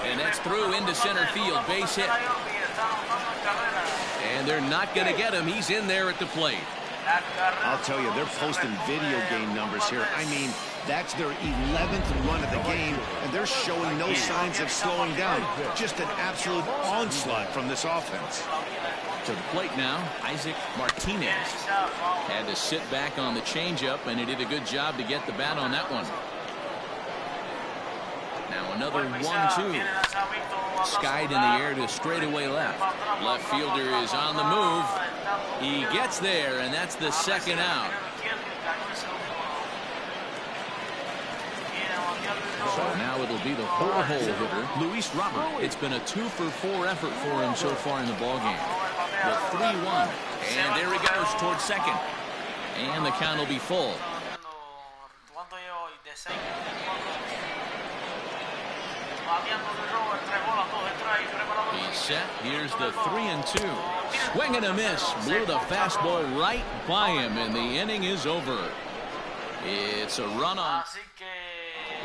and that's through into center field. Base hit. And they're not going to get him. He's in there at the plate. I'll tell you, they're posting video game numbers here. I mean, that's their 11th run of the game, and they're showing no signs of slowing down. Just an absolute onslaught from this offense. To the plate now, Isaac Martinez had to sit back on the changeup, and he did a good job to get the bat on that one. Now another 1-2. Skied in the air to straightaway left. Left fielder is on the move. He gets there, and that's the second out. So now it'll be the 4-hole hitter, Luis Robert. It's been a 2-for-4 effort for him so far in the ballgame. The 3-1. And there he goes towards second. And the count will be full. He's set. Here's the 3-2. Swing and a miss. Blew the fastball right by him, and the inning is over. It's a run on.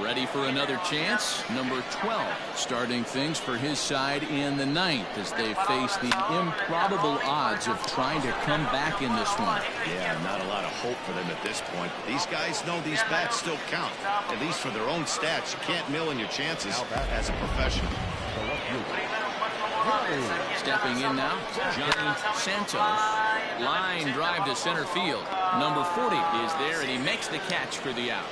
Ready for another chance. Number 12 starting things for his side in the 9th as they face the improbable odds of trying to come back in this one. Yeah, not a lot of hope for them at this point. These guys know these bats still count, at least for their own stats. You can't mill in your chances as a professional. Stepping in now, Johnny Santos. Line drive to center field. Number 40 is there, and he makes the catch for the out.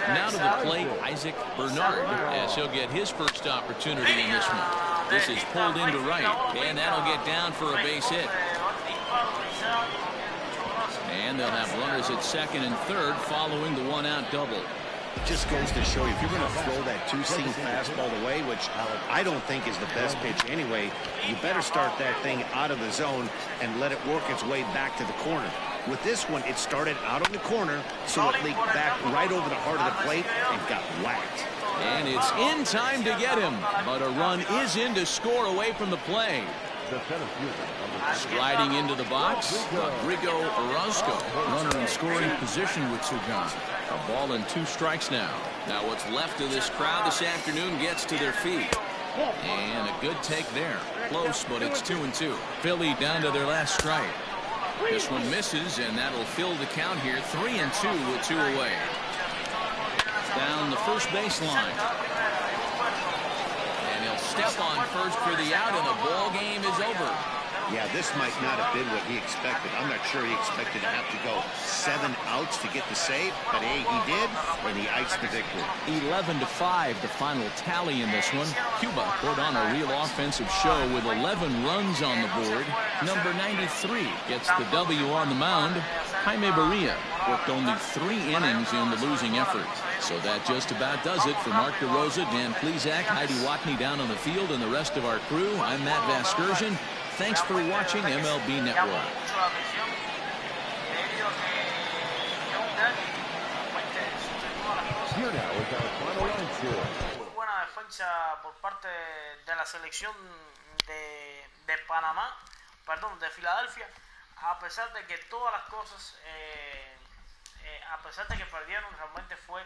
Now to the plate, Isaac Bernard, as he'll get his first opportunity in this one. This is pulled into right, and that'll get down for a base hit. And they'll have runners at second and third following the one-out double. It just goes to show you, if you're going to throw that two-seam fastball away, which I don't think is the best pitch anyway, you better start that thing out of the zone and let it work its way back to the corner. With this one, it started out on the corner, so it leaked back right over the heart of the plate and got whacked. And it's in time to get him, but a run is in to score away from the play. Sliding into the box, Rodrigo Orozco, runner in scoring position with two gone. A ball and 2 strikes now. Now what's left of this crowd this afternoon gets to their feet. And a good take there. Close, but it's 2-2. Philly down to their last strike. This one misses, and that'll fill the count here. 3-2 with 2 away. Down the first baseline. And he'll step on first for the out, and the ball game is over. Yeah, this might not have been what he expected. I'm not sure he expected to have to go 7 outs to get the save, but hey, he did, and he iced the victory. 11-5, the final tally in this one. Cuba put on a real offensive show with 11 runs on the board. Number 93 gets the W on the mound. Jaime Barria worked only 3 innings in the losing effort. So that just about does it for Mark DeRosa, Dan Plesac, Heidi Watney down on the field, and the rest of our crew. I'm Matt Vasgersian. Thanks for watching MLB Network. Here now is our final line score. Muy buena defensa por parte de la selección de Panamá, perdón, de Filadelfia, a pesar de que todas las cosas, a pesar de que perdieron, realmente fue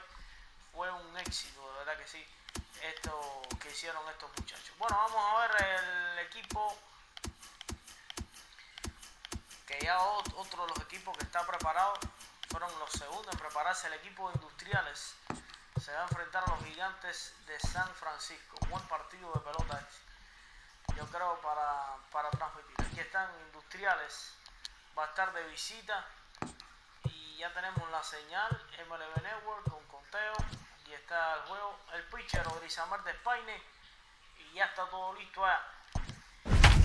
un éxito, de verdad que sí, esto que hicieron estos muchachos. Bueno, vamos a ver el equipo, que ya otro de los equipos que está preparado, fueron los segundos en prepararse. El equipo de Industriales se va a enfrentar a los Gigantes de San Francisco. Buen partido de pelota este, yo creo, para transmitir. Aquí están Industriales, va a estar de visita y ya tenemos la señal MLB Network con conteo. Aquí está el juego, el pitcher Odrizamer de Spaine, y ya está todo listo allá.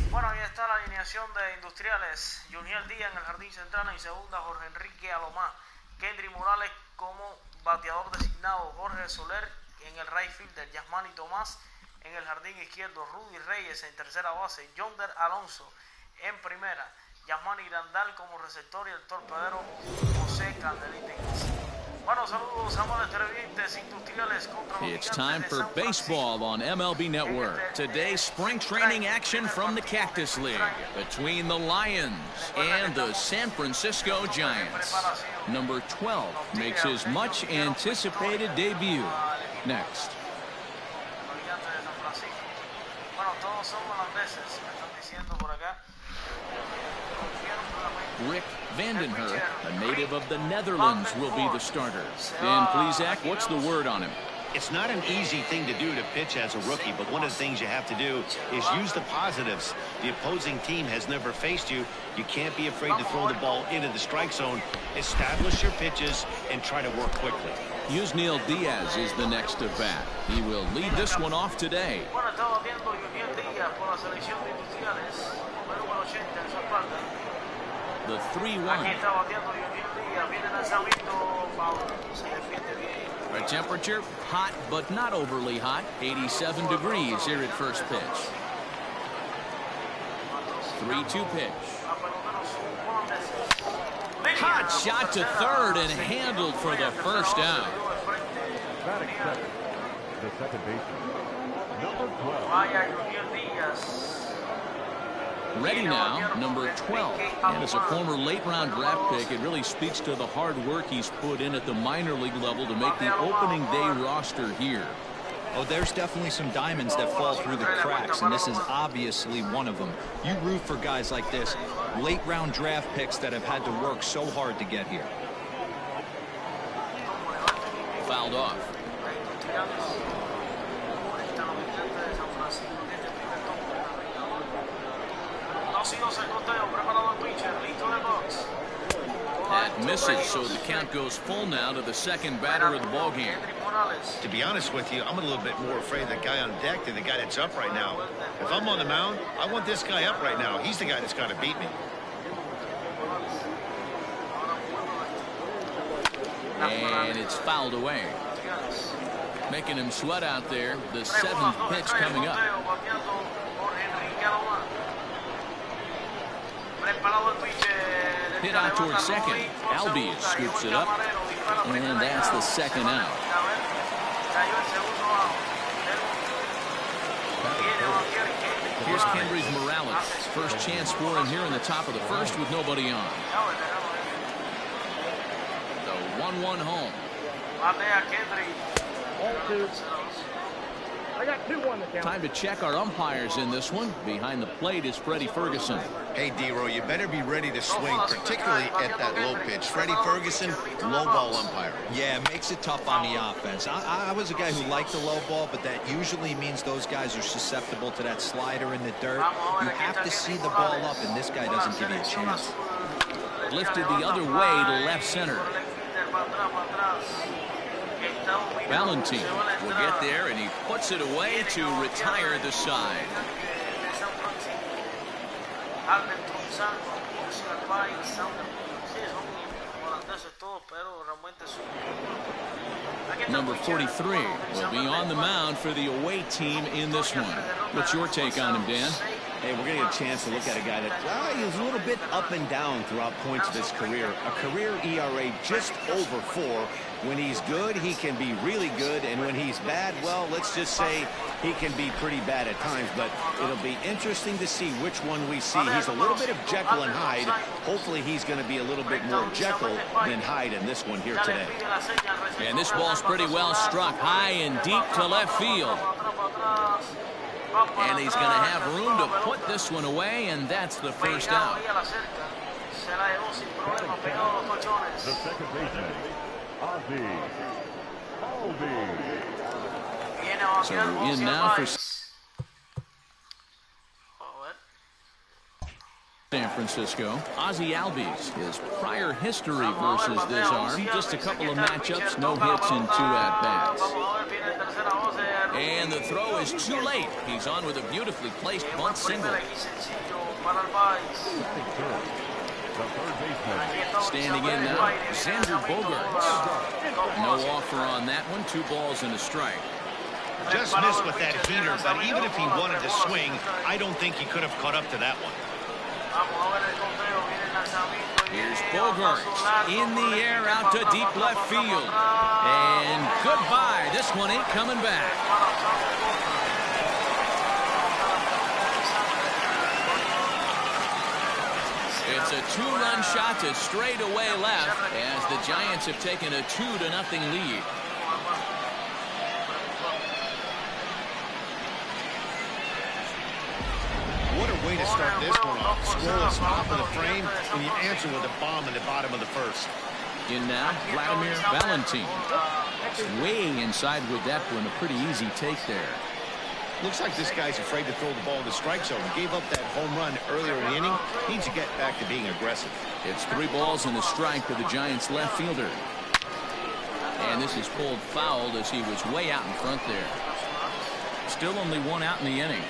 Bueno, ahí está la alineación de Industriales. Juniel Díaz en el jardín central, en segunda Jorge Enrique Alomá, Kendry Morales como bateador designado, Jorge Soler en el right fielder, Yasmani Tomás en el jardín izquierdo, Rudy Reyes en tercera base, Yonder Alonso en primera, Yasmani Grandal como receptor y el torpedero José Candelita. Bueno, saludos, amables televidentes. Industriales contra los It's Gigantes time de for San Francisco. baseball on MLB Network. Today's spring training action from the Cactus League between the Lions and the San Francisco Giants. Number 12 makes his much anticipated debut. Next. Los Gigantes de San Francisco. Bueno, todos son holandeses, me están diciendo por acá. Rick Vandenher, a native of the Netherlands, will be the starter. Dan Plesac, what's the word on him? It's not an easy thing to do to pitch as a rookie, but one of the things you have to do is use the positives. The opposing team has never faced you. You can't be afraid to throw the ball into the strike zone. Establish your pitches and try to work quickly. Yusniel Diaz is the next to bat. He will lead this one off today. Bueno, está batiendo Juniel Díaz por la selección de Industriales, número 80 en su espalda. The Aquí 3-1. está bateando Juniel Díaz, viene el lanzamiento, foul, se defiende bien. Our temperature, hot but not overly hot, 87 degrees here at first pitch. 3-2 pitch. Hot shot to third and handled for the first out. Batting second, the second baseman, number 12. Vaya Juniel Díaz. Ready now, number 12. And as a former late-round draft pick, it really speaks to the hard work he's put in at the minor league level to make the opening day roster here. Oh, there's definitely some diamonds that fall through the cracks, and this is obviously one of them. You root for guys like this, late-round draft picks that have had to work so hard to get here. Fouled off. That misses, so the count goes full now to the second batter of the ballgame. To be honest with you, I'm a little bit more afraid of the guy on deck than the guy that's up right now. If I'm on the mound, I want this guy up right now. He's the guy that's got to beat me. And it's fouled away. Making him sweat out there. The 7th pitch coming up. Hit out towards second. Albies scoops it up. And that's the second out. Here's Kendry Morales. First chance for him here in the top of the first with nobody on. The 1-1 home. I got 2-1 the count. Time to check our umpires in this one. Behind the plate is Freddie Ferguson. Hey, D-Row, you better be ready to swing, particularly at that low pitch. Freddie Ferguson, low ball umpire. Yeah, it makes it tough on the offense. I was a guy who liked the low ball, but that usually means those guys are susceptible to that slider in the dirt. You have to see the ball up, and this guy doesn't give you a chance. Lifted the other way to left center. Valentin will get there, and he puts it away to retire the side. Number 43 will be on the mound for the away team in this one. What's your take on him, Dan? Hey, we're going to get a chance to look at a guy that he's a little bit up and down throughout points of his career. A career ERA just over 4. When he's good, he can be really good. And when he's bad, well, let's just say he can be pretty bad at times. But it'll be interesting to see which one we see. He's a little bit of Jekyll and Hyde. Hopefully he's going to be a little bit more Jekyll than Hyde in this one here today. And this ball's pretty well struck high and deep to left field. And he's going to have room to put this one away, and that's the first out. The second baseman, Ozzie Albies. So we're in now for San Francisco. Ozzie Albies, his prior history versus this arm, just a couple of matchups, no hits and 2 at-bats. And the throw is too late. He's on with a beautifully placed bunt single. Standing in now, Xander Bogaerts. No offer on that one. 2 balls and a strike. Just missed with that heater, but even if he wanted to swing, I don't think he could have caught up to that one. Here's Bogaerts in the air out to deep left field. And goodbye. This one ain't coming back. It's a 2-run shot to straightaway left as the Giants have taken a 2-0 lead. What a way to start this one off. Scoreless top of the frame, and you answer with a bomb in the bottom of the first. In now, Vladimir Valentin. Weighing inside with that one, a pretty easy take there. Looks like this guy's afraid to throw the ball in the strike zone. Gave up that home run earlier in the inning. Needs to get back to being aggressive. It's 3 balls and a strike to the Giants left fielder. And this is pulled foul as he was way out in front there. Still only 1 out in the inning.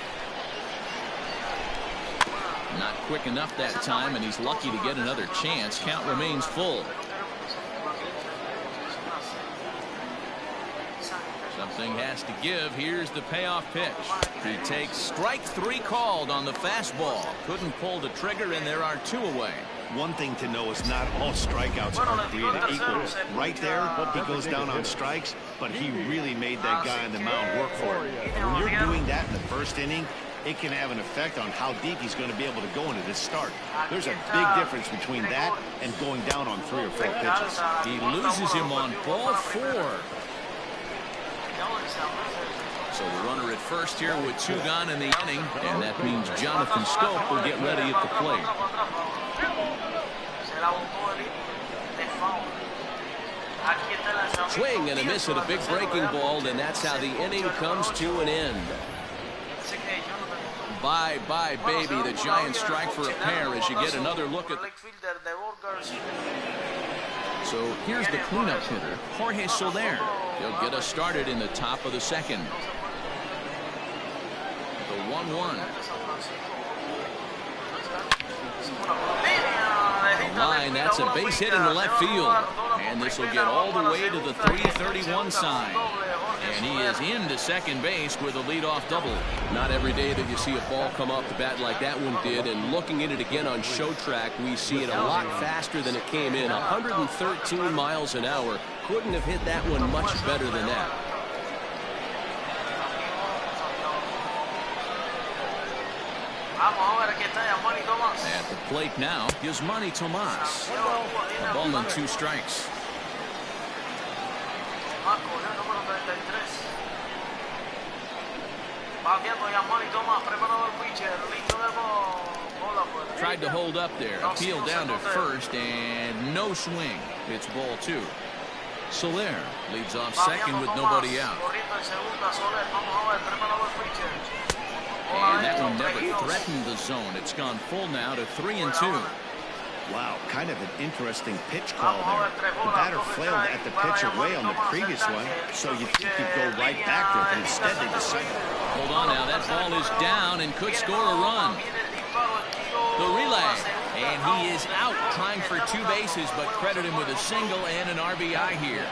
Not quick enough that time, and he's lucky to get another chance. Count remains full. Something has to give. Here's the payoff pitch. He takes strike 3 called on the fastball. Couldn't pull the trigger, and there are 2 away. One thing to know is not all strikeouts are created equal. Right there, he goes down on strikes, but he really made that guy on the mound work for it. And when you're doing that in the first inning, it can have an effect on how deep he's going to be able to go into this start. There's a big difference between that and going down on 3 or 4 pitches. He loses him on ball 4. So the runner at first here with 2 gone in the inning, and that means Jonathan Schoop will get ready at the plate. Swing and a miss at a big breaking ball, and that's how the inning comes to an end. Bye-bye, baby. The Giants strike for a pair as you get another look at... So here's the cleanup hitter, Jorge Soler. He'll get us started in the top of the second. The 1-1. Line, that's a base hit in the left field. And this will get all the way to the 331 sign. And he is into second base with a leadoff double. Not every day that you see a ball come off the bat like that one did. And looking at it again on Show Track, we see it a lot faster than it came in. 113 miles an hour. Couldn't have hit that one much better than that. At the plate now, Yasmani Tomas. A ball and 2 strikes. Tried to hold up there. Appeal down to first, and no swing. It's ball 2. Soler leads off second with nobody out. And that one never threatened the zone. It's gone full now to 3-2. Wow, kind of an interesting pitch call there. The batter flailed at the pitch away on the previous one, so you think he'd go right back there, but instead they decided. Hold on now, that ball is down and could score a run. The relay, And he is out trying for 2 bases, but credit him with a single and an RBI here.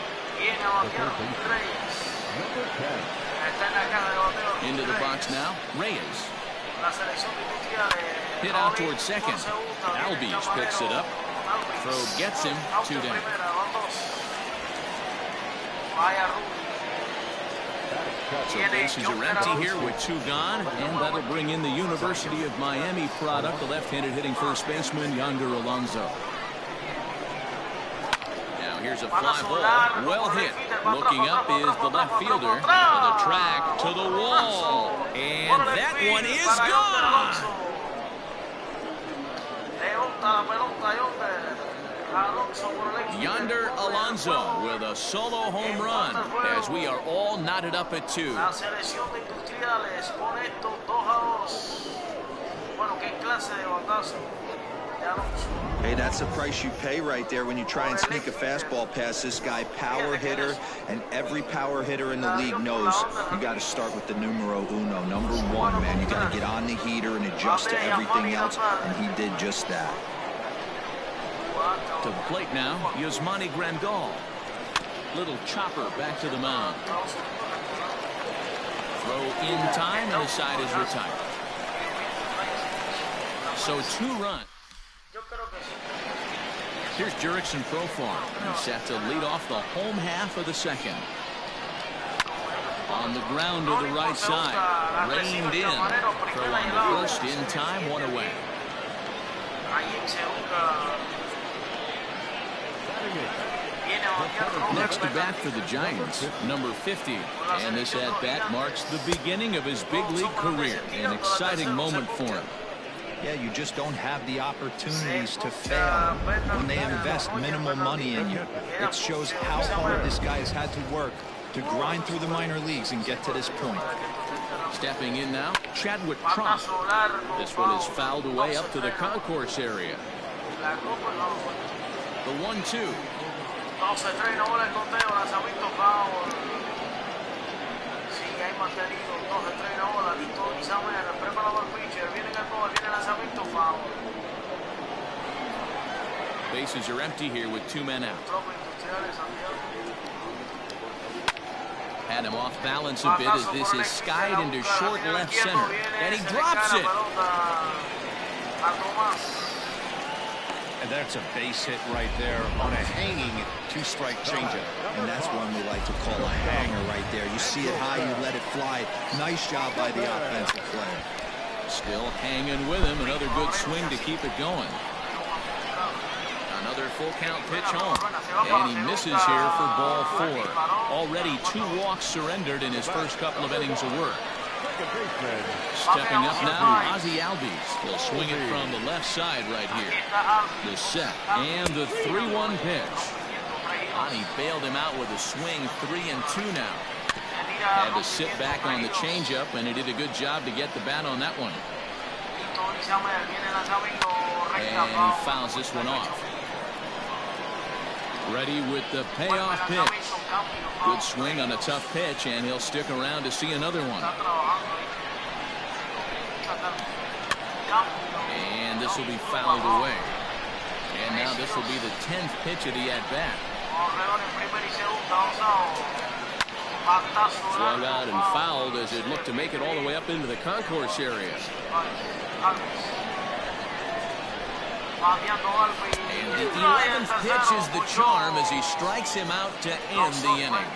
Into the box now, Reyes. Hit out towards second. Albies picks it up. Throw gets him 2 down. So bases are empty here with 2 gone, and that'll bring in the University of Miami product, the left-handed hitting first baseman Yonder Alonso. Now here's a fly ball, well hit. Looking up is the left fielder. To the track, to the wall, and that one is gone. Yonder Alonso with a solo home run as we are all knotted up at 2. Hey, that's the price you pay right there when you try and sneak a fastball past this guy. Power hitter, and every power hitter in the league knows you got to start with the numero uno, number 1, man. You got to get on the heater and adjust to everything else, and he did just that. To the plate now, Yasmani Grandal. Little chopper back to the mound. Throw in time, and the side is retired. So 2 runs. Here's Jurickson Profar. He's set to lead off the home half of the second. On the ground to the right side. Reined in. Throw on the first in time, 1 away. Next to bat for the Giants, number 50. And this at-bat marks the beginning of his big league career. An exciting moment for him. Yeah, you just don't have the opportunities to fail when they invest minimal money in you. It shows how hard this guy has had to work to grind through the minor leagues and get to this point. Stepping in now, Chadwick Trump. This one is fouled away up to the concourse area. The 1-2. Bases are empty here with 2 men out. Had him off balance a bit as this is skied into short left center. And he drops it. And that's a base hit right there on a hanging 2-strike changeup. And that's one we like to call a hanger right there. You see it high, you let it fly. Nice job by the offensive player. Still hanging with him. Another good swing to keep it going. Another full count pitch home. And he misses here for ball 4. Already 2 walks surrendered in his first couple of innings of work. Stepping up now, Ozzie Albies. He'll swing it from the left side right here. The set and the 3-1 pitch. He bailed him out with a swing. 3-2 now. Had to sit back on the changeup, and he did a good job to get the bat on that one. And he fouls this one off. Ready with the payoff pitch. Good swing on a tough pitch, and he'll stick around to see another one. And this will be fouled away. And now this will be the 10th pitch of the at-bat. Swung out and fouled as it looked to make it all the way up into the concourse area. And the 11th pitch is the charm as he strikes him out to end the inning.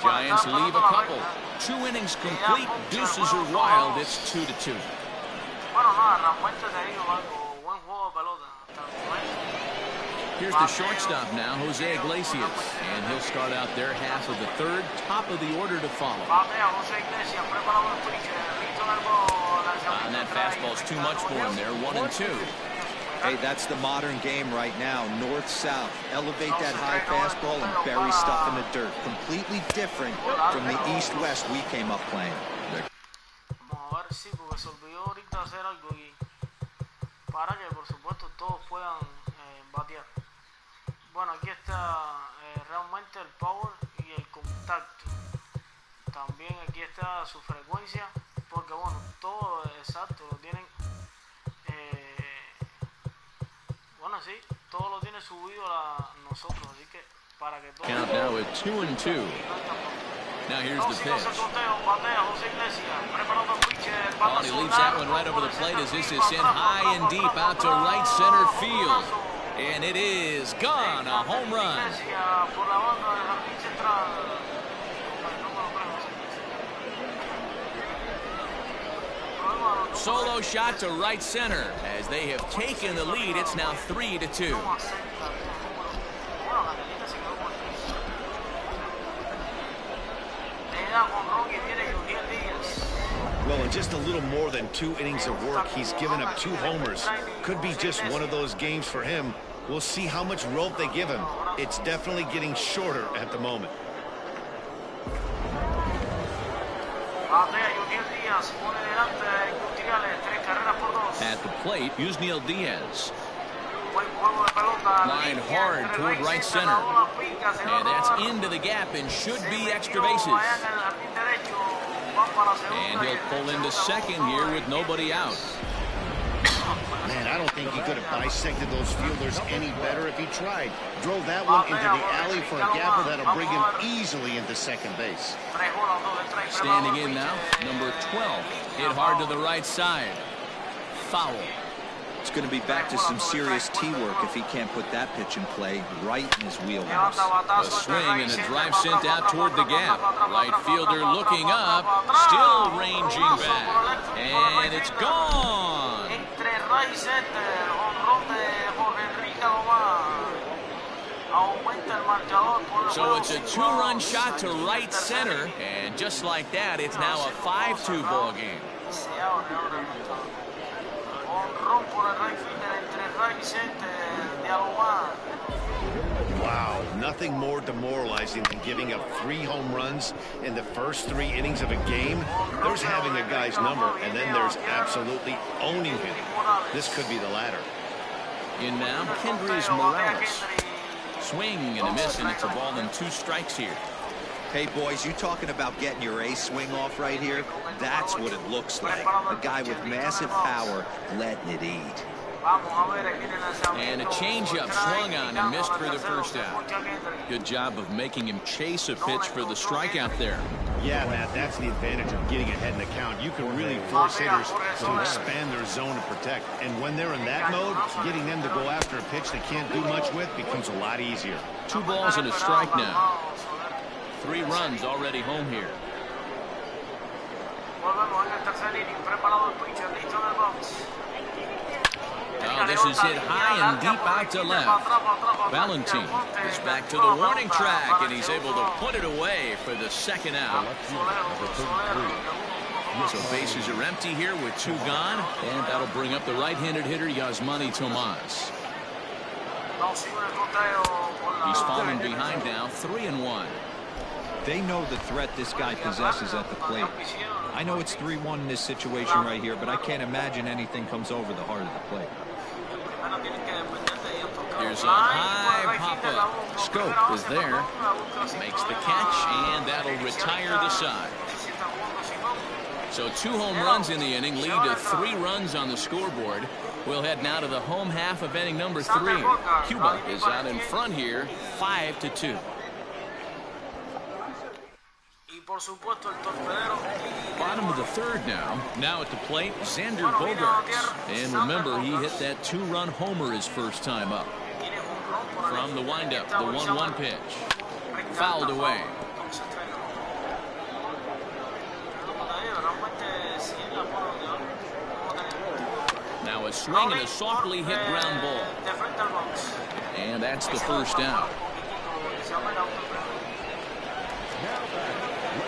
Giants leave a couple. 2 innings complete. Deuces are wild. It's 2-2. Here's the shortstop now, Jose Iglesias. And he'll start out their half of the 3rd. Top of the order to follow. And that fastball's too much for him there. 1-2. Hey, that's the modern game right now. North-south. Elevate that high fastball and bury stuff in the dirt. Completely different from the east-west we came up playing. Vamos a ver si porque se olvidó ahorita hacer algo y para que por supuesto todos puedan batear. Bueno, aquí está realmente el power y el contacto. También aquí está su frecuencia, porque bueno, todo exacto lo tienen Bueno, sí, todo lo tiene subido a nosotros, así que para que todo. Count now at 2-2. Now here's the pitch. Oh, he leaves that one right over the plate as this is sent high and deep out to right center field. And it is gone, a home run. Solo shot to right center. As they have taken the lead, it's now 3-2. Well, in just a little more than 2 innings of work, he's given up 2 homers. Could be just one of those games for him. We'll see how much rope they give him. It's definitely getting shorter at the moment. At the plate, Yusniel Diaz. Line hard toward right center. And that's into the gap and should be extra bases. And he'll pull into second here with nobody out. Man, I don't think he could have bisected those fielders any better if he tried. Drove that one into the alley for a gapper that'll bring him easily into second base. Standing in now, number 12. Hit hard to the right side. Foul. It's going to be back to some serious tee work if he can't put that pitch in play right in his wheelhouse. A swing and a drive sent out toward the gap. Right fielder looking up, still ranging back. And it's gone. So it's a 2-run shot to right center. And just like that, it's now a 5-2 ball game. Wow, nothing more demoralizing than giving up 3 home runs in the first 3 innings of a game. There's having a guy's number, and then there's absolutely owning him. This could be the latter. In now, Kendrys Morales. Swing and a miss, and it's a ball and 2 strikes here. Hey, boys, you talking about getting your ace swing off right here? That's what it looks like. A guy with massive power letting it eat. And a changeup swung on and missed for the first out. Good job of making him chase a pitch for the strikeout there. Yeah, Matt, that's the advantage of getting ahead in the count. You can really force hitters to expand their zone to protect. And when they're in that mode, getting them to go after a pitch they can't do much with becomes a lot easier. 2 balls and a strike now. 3 runs already home here. Now this is hit high and deep out to left. Valentin is back to the warning track, and he's able to put it away for the second out. So bases are empty here with 2 gone, and that'll bring up the right-handed hitter Yasmani Tomas. He's falling behind now, 3-1. They know the threat this guy possesses at the plate. I know it's 3-1 in this situation right here, but I can't imagine anything comes over the heart of the plate. Here's a high pop-up. Scope is there. Makes the catch, and that'll retire the side. So 2 home runs in the inning lead to 3 runs on the scoreboard. We'll head now to the home half of inning number 3. Cuba is out in front here, 5-2. Bottom of the 3rd now. Now at the plate, Xander Bogaerts. And remember, he hit that 2-run homer his first time up. From the windup, the 1-1 pitch. Fouled away. Now a swing and a softly hit ground ball. And that's the first out.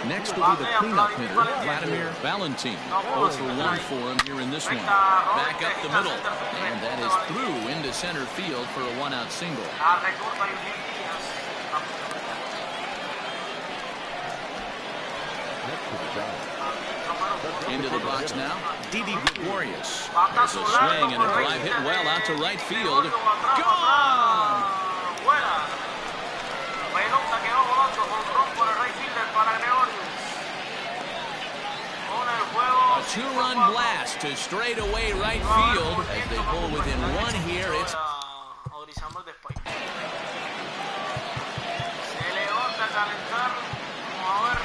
Next will be the cleanup hitter, Vladimir Valentin. 0 for 1 for him here in this one. Back up the middle. And that is through into center field for a 1-out single. Into the box now, Didi Gregorius. There's a swing and a drive hit well out to right field. Gone! A 2-run blast to straightaway right field as they pull within 1 here. It's Spike. Se levanta a calentar. Vamos a ver.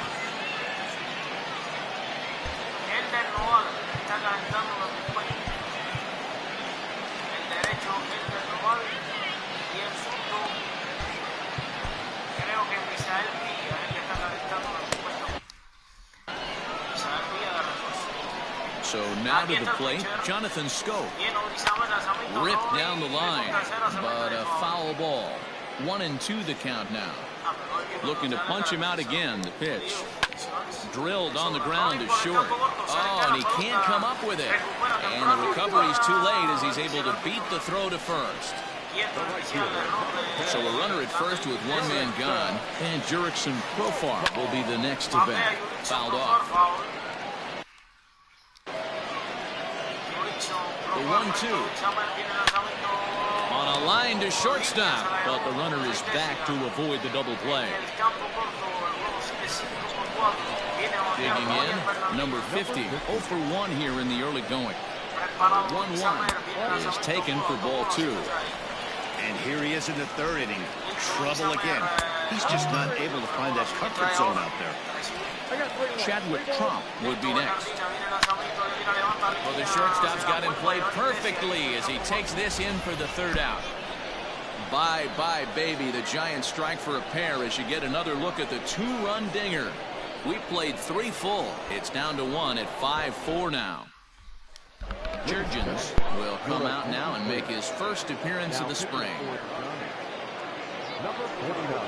Elder Noval está calentando la Spike. El derecho Elder Noval y el zurdo. Creo que Misael Villa es el que está calentando la Spike. Misael Villa de refuerzo. So now to the plate, Jonathan Schoop. Ripped down the line, but a foul ball. 1-2 the count now. Looking to punch him out again, the pitch. Drilled on the ground to short. Oh, and he can't come up with it. And the recovery's too late as he's able to beat the throw to first. So a runner at first with one man gone, and Jurickson Profar will be the next to bat. Fouled off. The 1-2. On a line to shortstop, but the runner is back to avoid the double play. Digging in, number 50, 0 for 1 here in the early going. 1-1 is taken for ball 2. And here he is in the third inning. Trouble again. He's just not able to find that comfort zone out there. Chadwick Tromp would be next. Well, the shortstop's got him played perfectly as he takes this in for the third out. Bye-bye, baby. The Giants strike for a pair as you get another look at the 2-run dinger. We played 3 full. It's down to 1 at 5-4 now. Jurgens will come out now and make his first appearance of the spring. Number 49.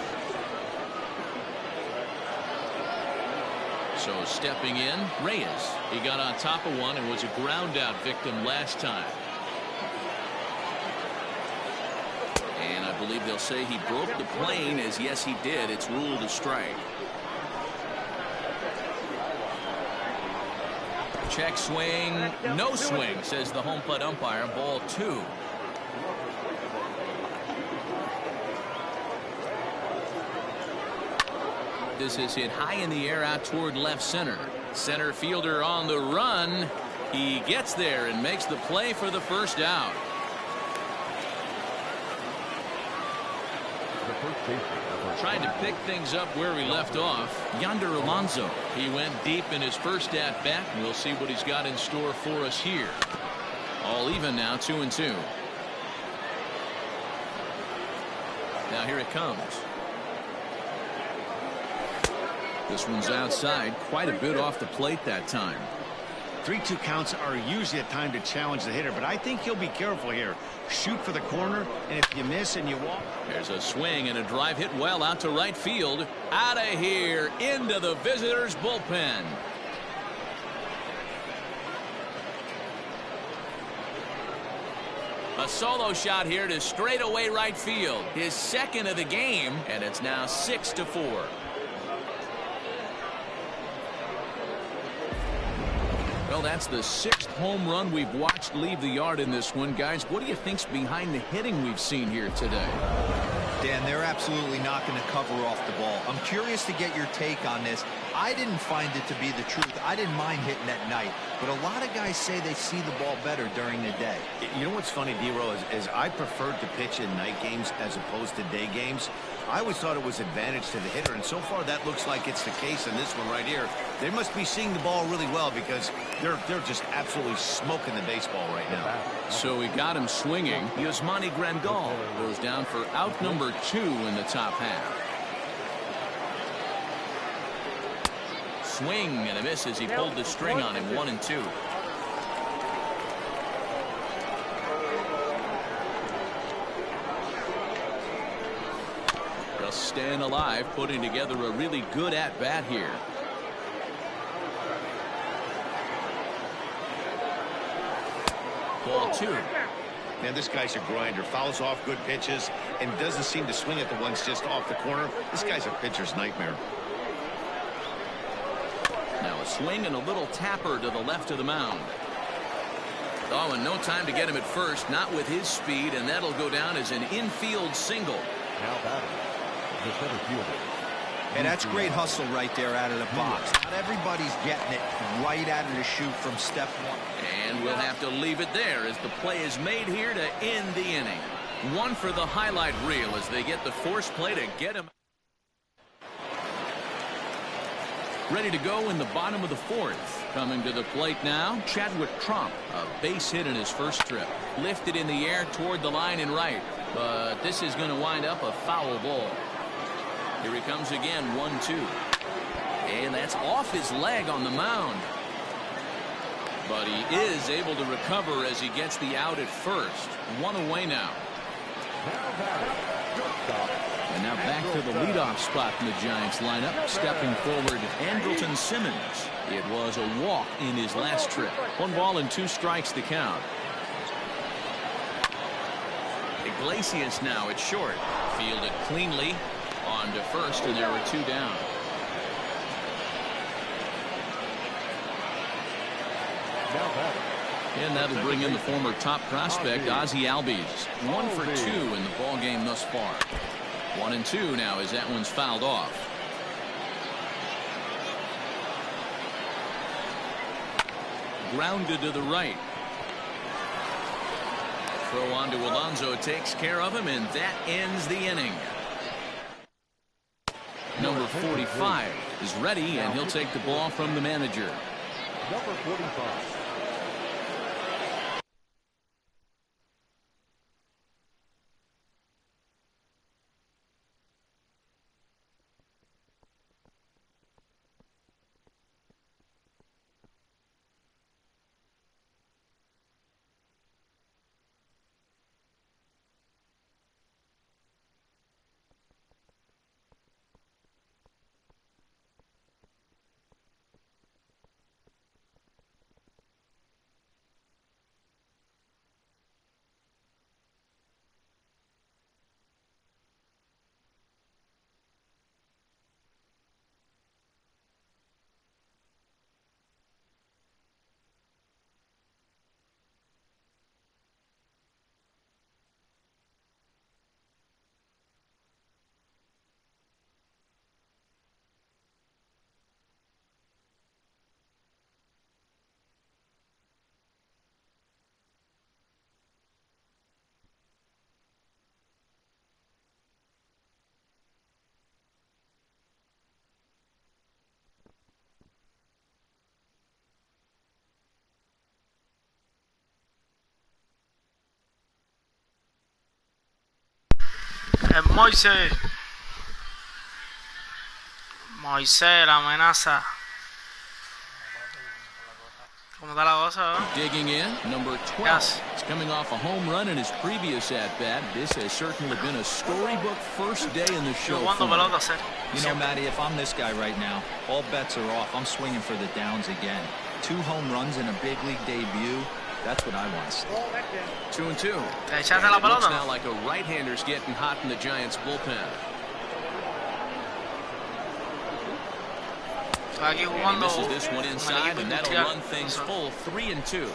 So stepping in, Reyes. He got on top of one and was a ground out victim last time. And I believe they'll say he broke the plane, as yes he did. It's ruled a strike. Check swing, no swing, says the home plate umpire. Ball 2. This is hit high in the air out toward left center. Center fielder on the run. He gets there and makes the play for the first out. Trying to pick things up where he left off. Yonder Alonso. He went deep in his first at bat. We'll see what he's got in store for us here. All even now, 2-2. Now here it comes. This one's outside, quite a bit off the plate that time. 3-2 counts are usually a time to challenge the hitter, but I think he'll be careful here. Shoot for the corner, and if you miss and you walk. There's a swing and a drive hit well out to right field. Out of here, into the visitors' bullpen. A solo shot here to straightaway right field. His second of the game, and it's now 6-4. Well, that's the 6th home run we've watched leave the yard in this one. Guys, what do you think's behind the hitting we've seen here today? Dan, they're absolutely not going to cover off the ball. I'm curious to get your take on this. I didn't find it to be the truth. I didn't mind hitting at night, but a lot of guys say they see the ball better during the day. You know what's funny, D-Row, is I preferred to pitch in night games as opposed to day games. I always thought it was advantage to the hitter, and so far that looks like it's the case in this one right here. They must be seeing the ball really well because they're just absolutely smoking the baseball right now. So he got him swinging. Yasmani Grandal goes down for out number 2 in the top half. Swing and a miss as he pulled the string on him. 1-2. Just staying alive, putting together a really good at-bat here. Ball 2. Man, this guy's a grinder. Fouls off good pitches and doesn't seem to swing at the ones just off the corner. This guy's a pitcher's nightmare. Now a swing and a little tapper to the left of the mound. Oh, and no time to get him at first, not with his speed, and that'll go down as an infield single. Now batting, the center fielder. And that's great hustle right there out of the box. Not everybody's getting it right out of the chute from step 1. And we'll have to leave it there as the play is made here to end the inning. One for the highlight reel as they get the force play to get him. Ready to go in the bottom of the fourth. Coming to the plate now, Chadwick Tromp. A base hit in his first trip. Lifted in the air toward the line and right. But this is going to wind up a foul ball. Here he comes again, 1-2. And that's off his leg on the mound. But he is able to recover as he gets the out at first. One away now. And now back to the leadoff spot in the Giants lineup. Stepping forward, Andrelton Simmons. It was a walk in his last trip. 1 ball and 2 strikes to count. Iglesias now at short. Fielded cleanly on to first, and there were 2 down. And that'll bring in the former top prospect, Ozzie Albies. 1 for 2 in the ball game thus far. 1-2 now as that one's fouled off. Grounded to the right. Throw on to Alonso takes care of him, and that ends the inning. Number 45 is ready, and he'll take the ball from the manager. Number 45. Moisés, la amenaza. ¿Cómo está la cosa? Digging in, number 12. Yes. He's coming off a home run in his previous at-bat. This has certainly been a storybook first day in the show. You know, Matty, if I'm this guy right now, all bets are off. I'm swinging for the downs again. 2 home runs in a big league debut. That's what I want to see. 2-2. Looks now like a right-hander's getting hot in the Giants bullpen. And he misses this one inside, and that'll run things full 3-2.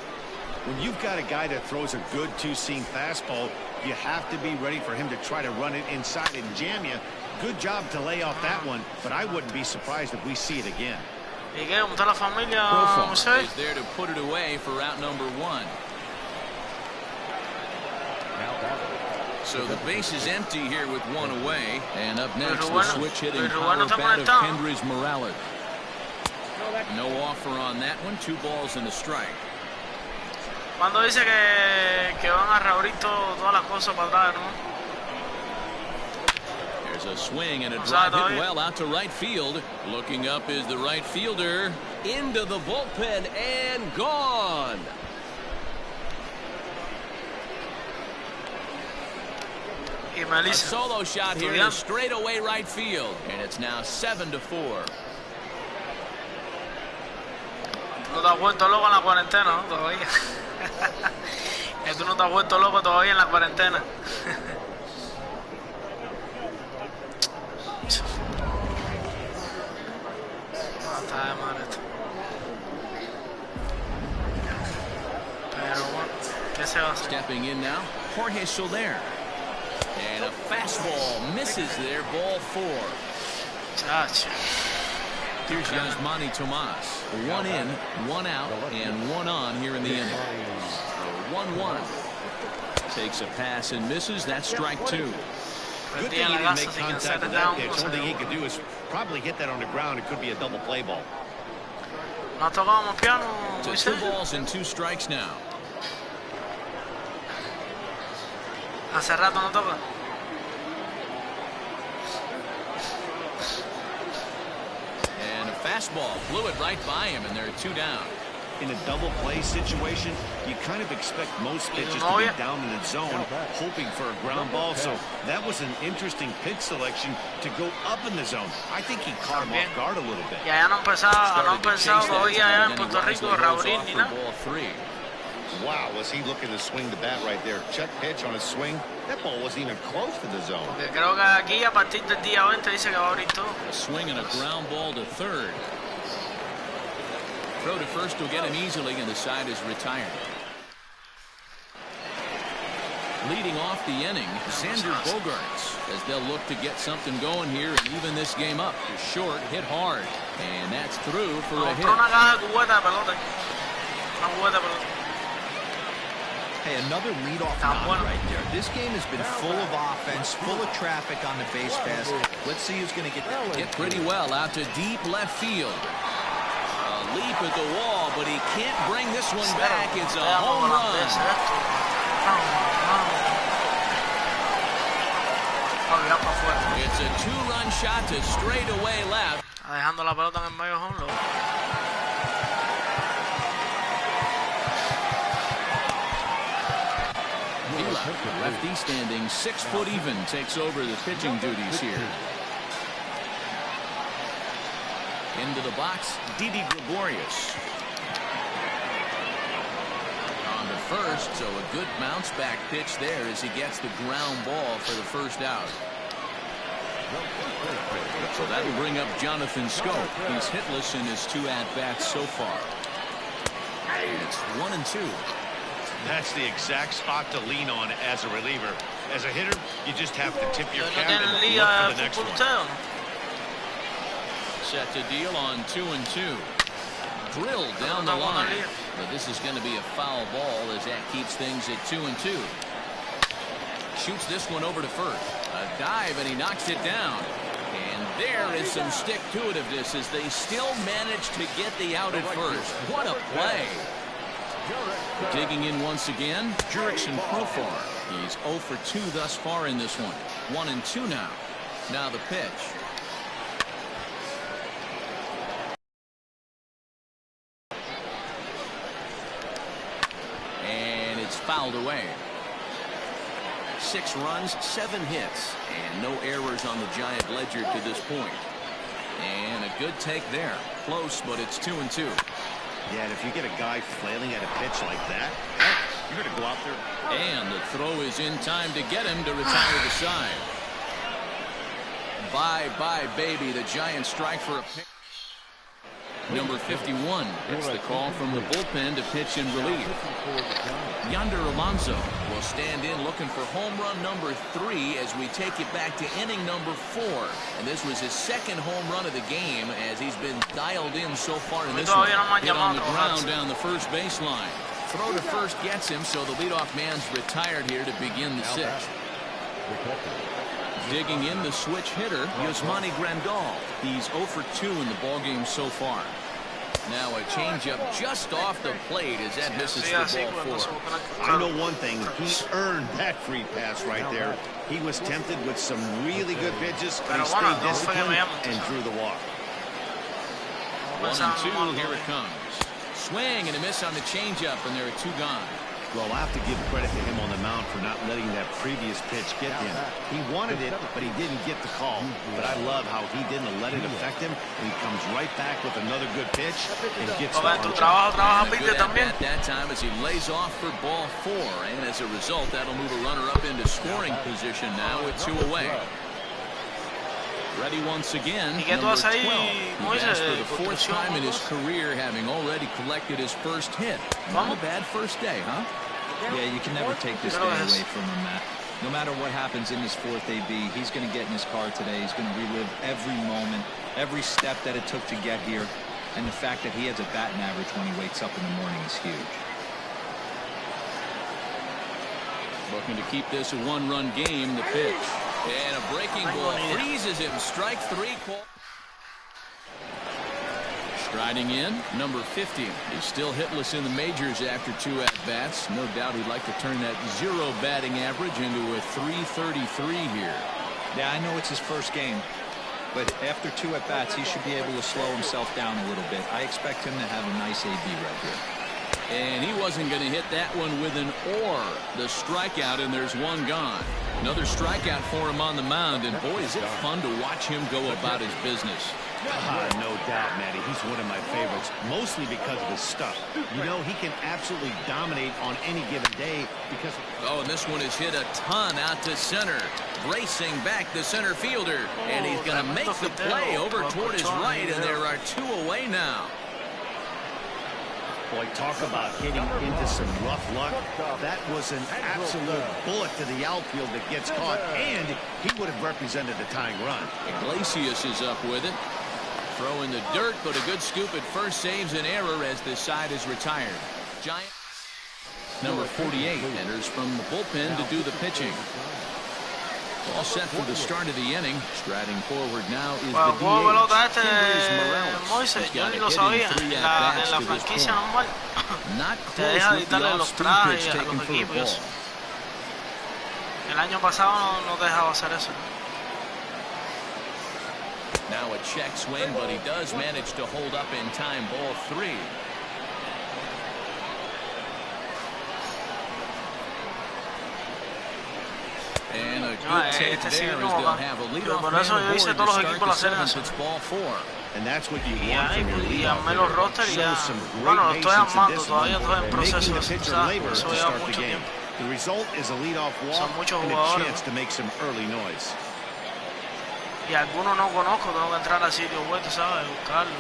When you've got a guy that throws a good 2-seam fastball, you have to be ready for him to try to run it inside and jam you. Good job to lay off that one, but I wouldn't be surprised if we see it again. Profar is there to put it away for out number 1. So the base is empty here with 1 away. And up next, the switch-hitting power bat of Kendrys Morales. No offer on that one. 2 balls and a strike. Cuando dice que van a reabrir todas las cosas para atrás, ¿no? There's a swing and a drive hit well out to right field. Looking up is the right fielder. Into the bullpen and gone. A solo shot here to straightaway right field. And it's now 7-4. No te has vuelto loco en la cuarentena, ¿no? Todavía. Tú no te has vuelto loco todavía en la cuarentena. Está de mal esto. Pero bueno, ¿qué se va a hacer? Stepping in now, Jorge Soler. And a fastball misses there, ball 4. Chacho. Here's Yasmani Tomas. 1 in, 1 out, and 1 on here in the inning. 1-1. Takes a pass and misses. That's strike 2. Good thing he didn't make contact with that pitch. The only thing he could do is probably hit that on the ground. It could be a double play ball. No tocamos piano. To 2 balls and 2 strikes now. Hace rato no toca. And a fastball flew it right by him, and there are 2 down. In a double play situation, you kind of expect most pitches to be down in the zone, hoping for a ground ball. So that was an interesting pitch selection to go up in the zone. I think he caught him off guard a little bit. Y allá no empezaba todavía allá en Puerto Rico Raúl ni nada. Wow, was he looking to swing the bat right there? Check pitch on a swing. That ball wasn't even close to the zone. Porque creo que aquí a partir del día 20 dice que va a abrir todo. A swing and a ground ball to third. Throw to first will get him easily, and the side is retired. Leading off the inning, Xander Bogaerts, as they'll look to get something going here and even this game up. Short, hit hard, and that's through for a hit. Hey, another leadoff knock right there. This game has been full of offense, full of traffic on the base pass. Let's see who's going to get that. Hit pretty well out to deep left field. Leap at the wall, but he can't bring this one back. It's a home run. It's a 2-run shot to straightaway left. Dejando la pelota en el medio home run. Lefty standing 6 foot even takes over the pitching duties here. Into the box, Didi Gregorius. On to first, so a good bounce back pitch there as he gets the ground ball for the first out. So that'll bring up Jonathan Schoop. He's hitless in his 2 at-bats so far. It's 1-2. That's the exact spot to lean on as a reliever. As a hitter, you just have to tip your cap and look for the next one. Set to deal on 2-2. Drilled down the line. But this is going to be a foul ball as that keeps things at 2-2. Shoots this one over to first. A dive, and he knocks it down. And there is some stick-to-itiveness as they still manage to get the out at first. What a play. Digging in once again, Jurickson Profar. He's 0 for 2 thus far in this one. 1-2 now. Now the pitch. And it's fouled away. 6 runs, 7 hits, and no errors on the Giant ledger to this point. And a good take there. Close, but it's 2-2. Yeah, and if you get a guy flailing at a pitch like that, you're going to go out there. And the throw is in time to get him to retire the side. Bye-bye, baby. The Giants strike for a pick. Number 51 gets the call from the bullpen to pitch in relief. Yonder Alonso will stand in looking for home run number 3 as we take it back to inning number 4. And this was his 2nd home run of the game as he's been dialed in so far in this one. Hit on the ground down the first baseline. Throw to first gets him, so the leadoff man's retired here to begin the 6th. Digging in the switch hitter, Yasmani Grandal. He's 0 for 2 in the ballgame so far. Now a changeup just off the plate as that misses the ball 4. I know one thing. He earned that free pass right there. He was tempted with some really good pitches, but he stayed disciplined and drew the walk. 1-2, here it comes. Swing and a miss on the changeup, and there are 2 gone. Well, I have to give credit to him on the mound for not letting that previous pitch get him. He wanted it, but he didn't get the call. But I love how he didn't let it affect him. He comes right back with another good pitch and gets the tu trabajo good at that time as he lays off for ball 4. And as a result, that'll move a runner up into scoring position now with 2 away. Ready once again, number 12. He passed for the 4th time in his career, having already collected his first hit. Not a bad first day, huh? Yeah, you can never take this day away from him, Matt. No matter what happens in this 4th AB, he's going to get in his car today. He's going to relive every moment, every step that it took to get here. And the fact that he has a batting average when he wakes up in the morning is huge. Looking to keep this a one-run game. The pitch. And a breaking ball freezes him. Strike 3 call. Striding in, number 50. He's still hitless in the majors after 2 at-bats. No doubt he'd like to turn that 0 batting average into a .333 here. Yeah, I know it's his first game, but after 2 at-bats, he should be able to slow himself down a little bit. I expect him to have a nice AB right here. And he wasn't going to hit that one with an or. The strikeout, and there's one gone. Another strikeout for him on the mound, and boy, is it fun to watch him go about his business. No doubt, Matty. He's one of my favorites, mostly because of his stuff. You know, he can absolutely dominate on any given day because... Oh, and this one is hit a ton out to center. Racing back the center fielder, and he's going to make the play over toward his right, and there are 2 away now. Boy, talk about hitting into some rough luck. That was an absolute bullet to the outfield that gets caught, and he would have represented the tying run. Iglesias is up with it. Throw in the dirt, but a good scoop at first saves an error as this side is retired. Giant number 48 enters from the bullpen to do the pitching. All set for the start of the inning. Striding forward now is the DH. Moisés, yo ni lo sabía. En la franquicia normal te deja editarle los trajes a los equipos. El año pasado no dejaba hacer eso. Now a check swing, but he does manage to hold up in time. Ball 3. And a good take there as they'll have a leadoff man aboard to start the 7th. It's ball 4. And that's what you want from your leadoff hitter. Show some great patience and discipline, making the pitcher labor to start the game. The result is a leadoff walk and a chance to make some early noise. Y algunos no conozco, tengo que entrar al sitio web, ¿sabes? Buscarlo.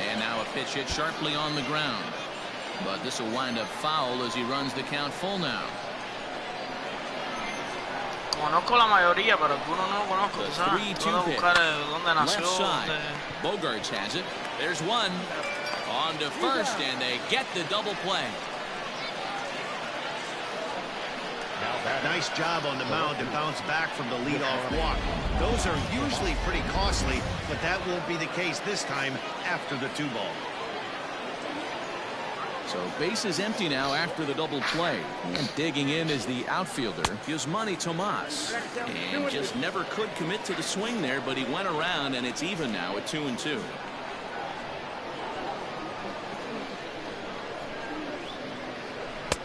And now a pitch hit sharply on the ground. But this will wind up foul as he runs the count full now. Conozco la mayoría, pero algunos no conozco, ¿sabes? Tengo que buscar dónde nació. Bogarts has it. There's one. On to first, and they get the double play. Nice job on the mound to bounce back from the leadoff walk. Those are usually pretty costly, but that won't be the case this time after the 2-ball. So base is empty now after the double play. And digging in is the outfielder, Yasmani Tomas. And just never could commit to the swing there, but he went around, and it's even now at 2-2.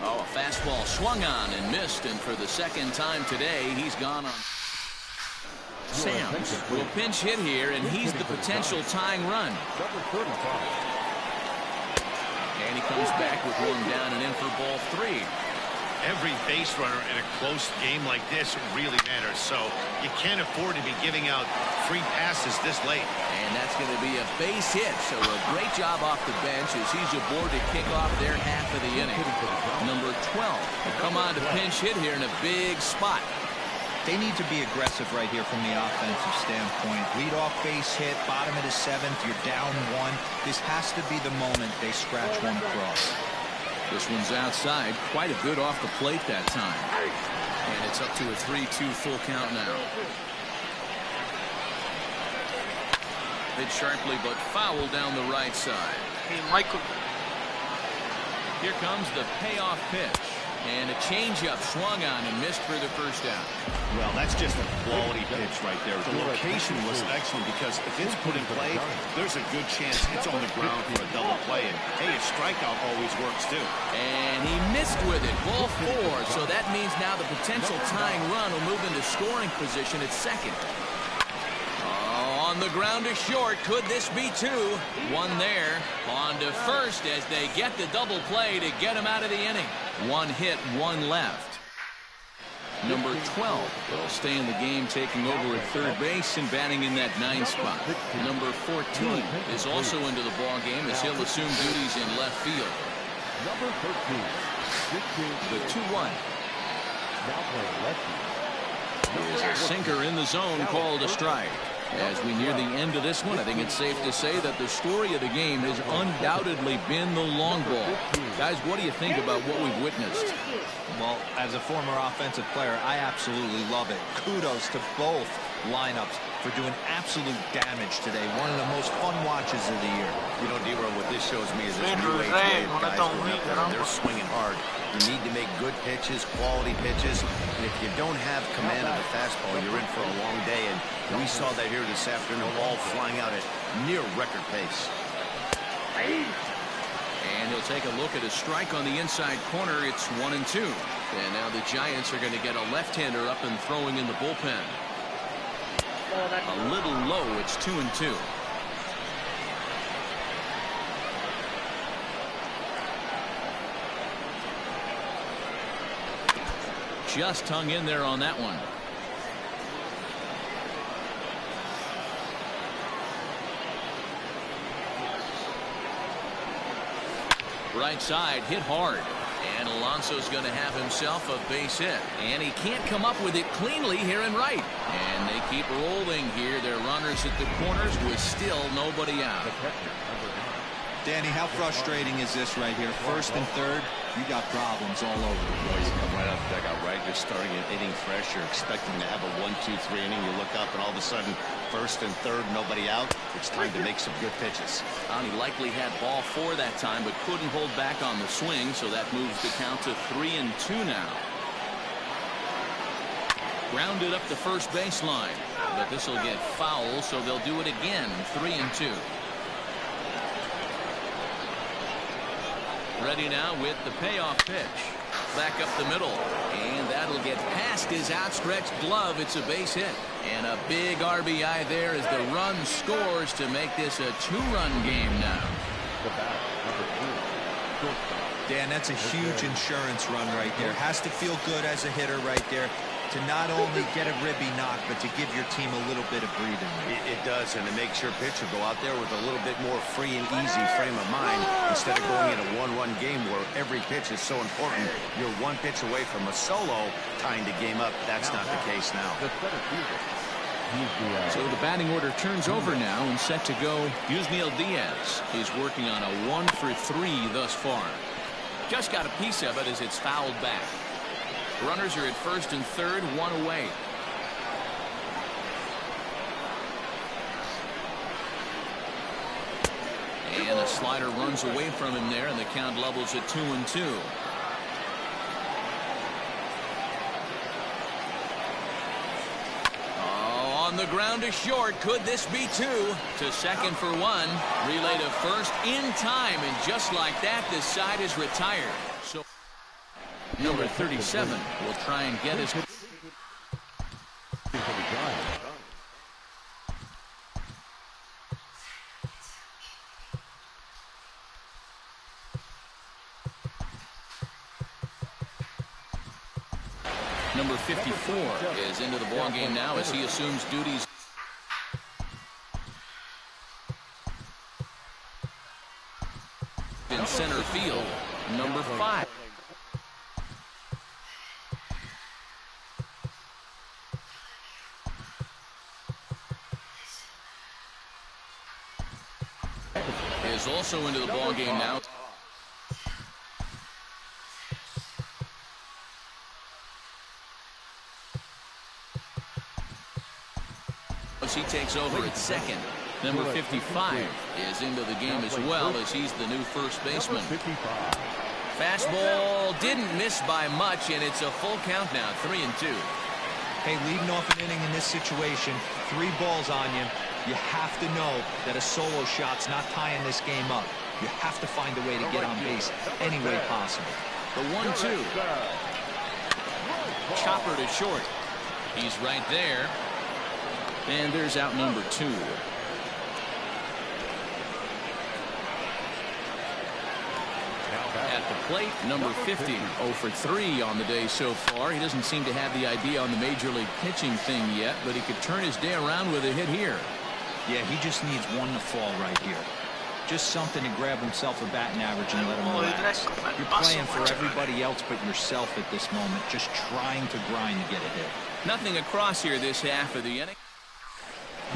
Oh, a fastball swung on and missed, and for the 2nd time today, he's gone on. Sam's will pinch hit here, and he's the potential tying run. And he comes back with one down and in for ball 3. Every base runner in a close game like this really matters, so you can't afford to be giving out free passes this late. And that's going to be a base hit, so a great job off the bench as he's aboard to kick off their half of the inning. Number 12 will come on to pinch hit here in a big spot. They need to be aggressive right here from the offensive standpoint. Lead off base hit, bottom of the 7th, you're down 1. This has to be the moment they scratch one across. This one's outside. Quite a bit off the plate that time. And it's up to a 3-2 full count now. Hit sharply, but foul down the right side. Hey, Michael. Here comes the payoff pitch. And a changeup swung on and missed for the first out. Well, that's just a quality pitch right there. The location was excellent because if it's put in play, there's a good chance it's on the ground for a double play. And, hey, a strikeout always works, too. And he missed with it. Ball 4. So that means now the potential tying run will move into scoring position at 2nd. On the ground to short. Could this be 2? One there. On to first as they get the double play to get him out of the inning. 1 hit, 1 left. Number 12 will stay in the game, taking over at third base and batting in that 9 spot. Number 14 is also into the ball game as he'll assume duties in left field. Number 13. The 2-1. Now playing lefty. Is a sinker in the zone, called a strike. As we near the end of this one, I think it's safe to say that the story of the game has undoubtedly been the long ball. Guys, what do you think about what we've witnessed? Well, as a former offensive player, I absolutely love it. Kudos to both lineups for doing absolute damage today. One of the most fun watches of the year. You know, D-Row, what this shows me is this new age way of guys going up there and they're swinging hard. You need to make good pitches, quality pitches, and if you don't have command of the fastball, you're in for a long day, and we saw that here this afternoon, ball flying out at near record pace. And he'll take a look at a strike on the inside corner. It's 1-2. And now the Giants are going to get a left-hander up and throwing in the bullpen. A little low. It's 2-2. Just hung in there on that one. Right side hit hard. And Alonso's going to have himself a base hit. And he can't come up with it cleanly here in right. And they keep rolling here. Their runners at the corners with still nobody out. Danny, how frustrating is this right here? First and third, you got problems all over the place. You come right out the dugout, right? You're starting an inning fresh. You're expecting to have a 1-2-3 inning. You look up and all of a sudden, first and third, nobody out. It's time to make some good pitches. He likely had ball 4 that time, but couldn't hold back on the swing, so that moves the count to 3-2 now. Grounded up the first baseline, but this will get foul, so they'll do it again. 3-2. Ready now with the payoff pitch. Back up the middle. And that'll get past his outstretched glove. It's a base hit. And a big RBI there as the run scores to make this a 2-run game now. Dan, that's a huge insurance run right there. Has to feel good as a hitter right there to not only get a ribby knock, but to give your team a little bit of breathing. It does, and it makes your pitcher go out there with a little bit more free and easy frame of mind instead of going in a one-run game where every pitch is so important. You're one pitch away from a solo tying the game up. That's not the case now. So the batting order turns over now and set to go. Yusniel Diaz is working on a 1-for-3 thus far. Just got a piece of it as it's fouled back. Runners are at first and third, 1 away. And a slider runs away from him there, and the count levels at 2-2. On the ground to short. Could this be 2? To second for 1. Relay to first in time, and just like that, the side is retired. So number 37 will try and get his. Number 54 is into the ball game now as he assumes duties. In center field, number 5. Is also into the ball game now. He takes over at second. Number 55 is into the game as well as he's the new first baseman. Fastball didn't miss by much, and it's a full count now, 3-2. Hey, leading off an inning in this situation, 3 balls on you. You have to know that a solo shot's not tying this game up. You have to find a way to get on base any way possible. The 1-2. Chopper to short. He's right there. And there's out number 2. At the plate, number 50, 0-for-3 on the day so far. He doesn't seem to have the idea on the major league pitching thing yet, but he could turn his day around with a hit here. Yeah, he just needs one to fall right here. Just something to grab himself a batting average and let him relax. You're playing for everybody else but yourself at this moment, just trying to grind to get a hit. Nothing across here this half of the inning.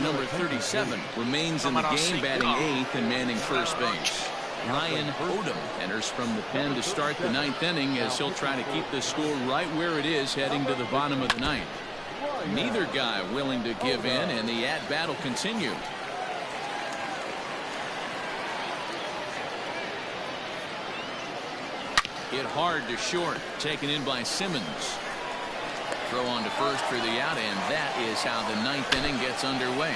Number 37 remains in the game, batting 8th and manning first base. Ryan Odom enters from the pen to start the 9th inning as he'll try to keep the score right where it is heading to the bottom of the 9th. Neither guy willing to give in, and the at-bat will continue. Hit hard to short, taken in by Simmons. Throw on to first for the out, and that is how the 9th inning gets underway.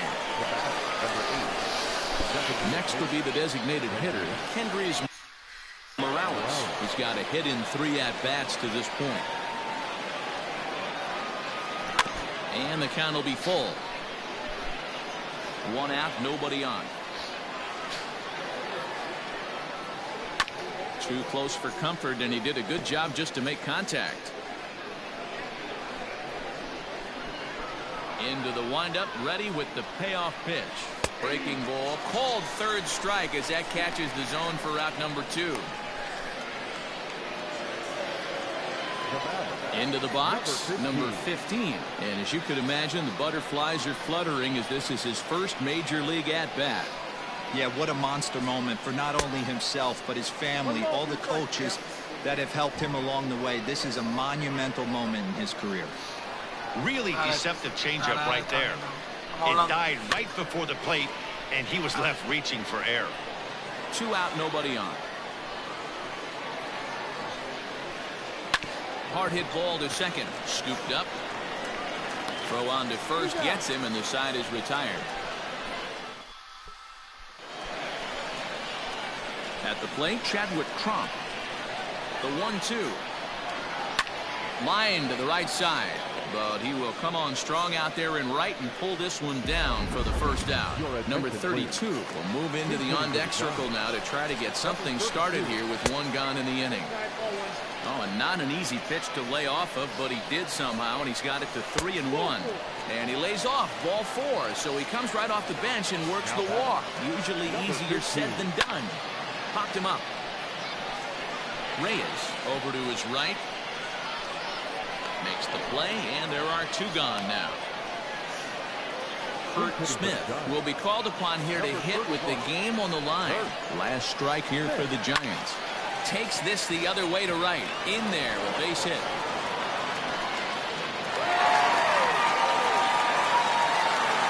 Next will be the designated hitter, Kendrys Morales. He's got a hit in 3 at-bats to this point. And the count will be full. 1 out, nobody on. Too close for comfort, and he did a good job just to make contact. Into the windup, ready with the payoff pitch. Breaking ball, called third strike as that catches the zone for out number 2. Into the box, number 15. And as you could imagine, the butterflies are fluttering as this is his first major league at-bat. Yeah, what a monster moment for not only himself, but his family, all the coaches that have helped him along the way. This is a monumental moment in his career. Really deceptive changeup right there. It died right before the plate, and he was left reaching for air. 2 out, nobody on. Hard hit ball to second. Scooped up. Throw on to first, gets him, and the side is retired. At the plate, Chadwick Tromp. The 1-2. Line to the right side. But he will come on strong out there in right and pull this one down for the first out. Number 32 will move into the on-deck circle now to try to get something started here with 1 gone in the inning. Oh, and not an easy pitch to lay off of, but he did somehow, and he's got it to 3-1. And he lays off, ball 4, so he comes right off the bench and works the walk. Usually easier said than done. Popped him up. Reyes over to his right. Makes the play, and there are 2 gone now. Curt Smith will be called upon here to hit with the game on the line. Last strike here for the Giants. Takes this the other way to right. In there, a base hit.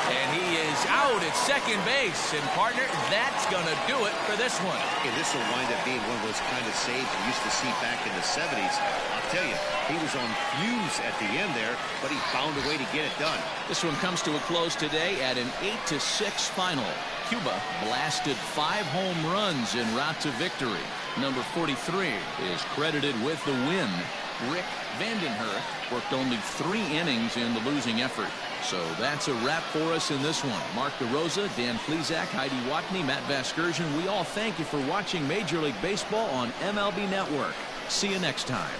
And he is out at second base. And, partner, that's going to do it for this one. Okay, this will wind up being one of those kind of saves you used to see back in the 70s. I'll tell you, he was on fuse at the end there, but he found a way to get it done. This one comes to a close today at an 8-6 final. Cuba blasted 5 home runs en route to victory. Number 43 is credited with the win. Rick Vandenhurst worked only 3 innings in the losing effort. So that's a wrap for us in this one. Mark DeRosa, Dan Plesac, Heidi Watney, Matt Vasgersian. We all thank you for watching Major League Baseball on MLB Network. See you next time.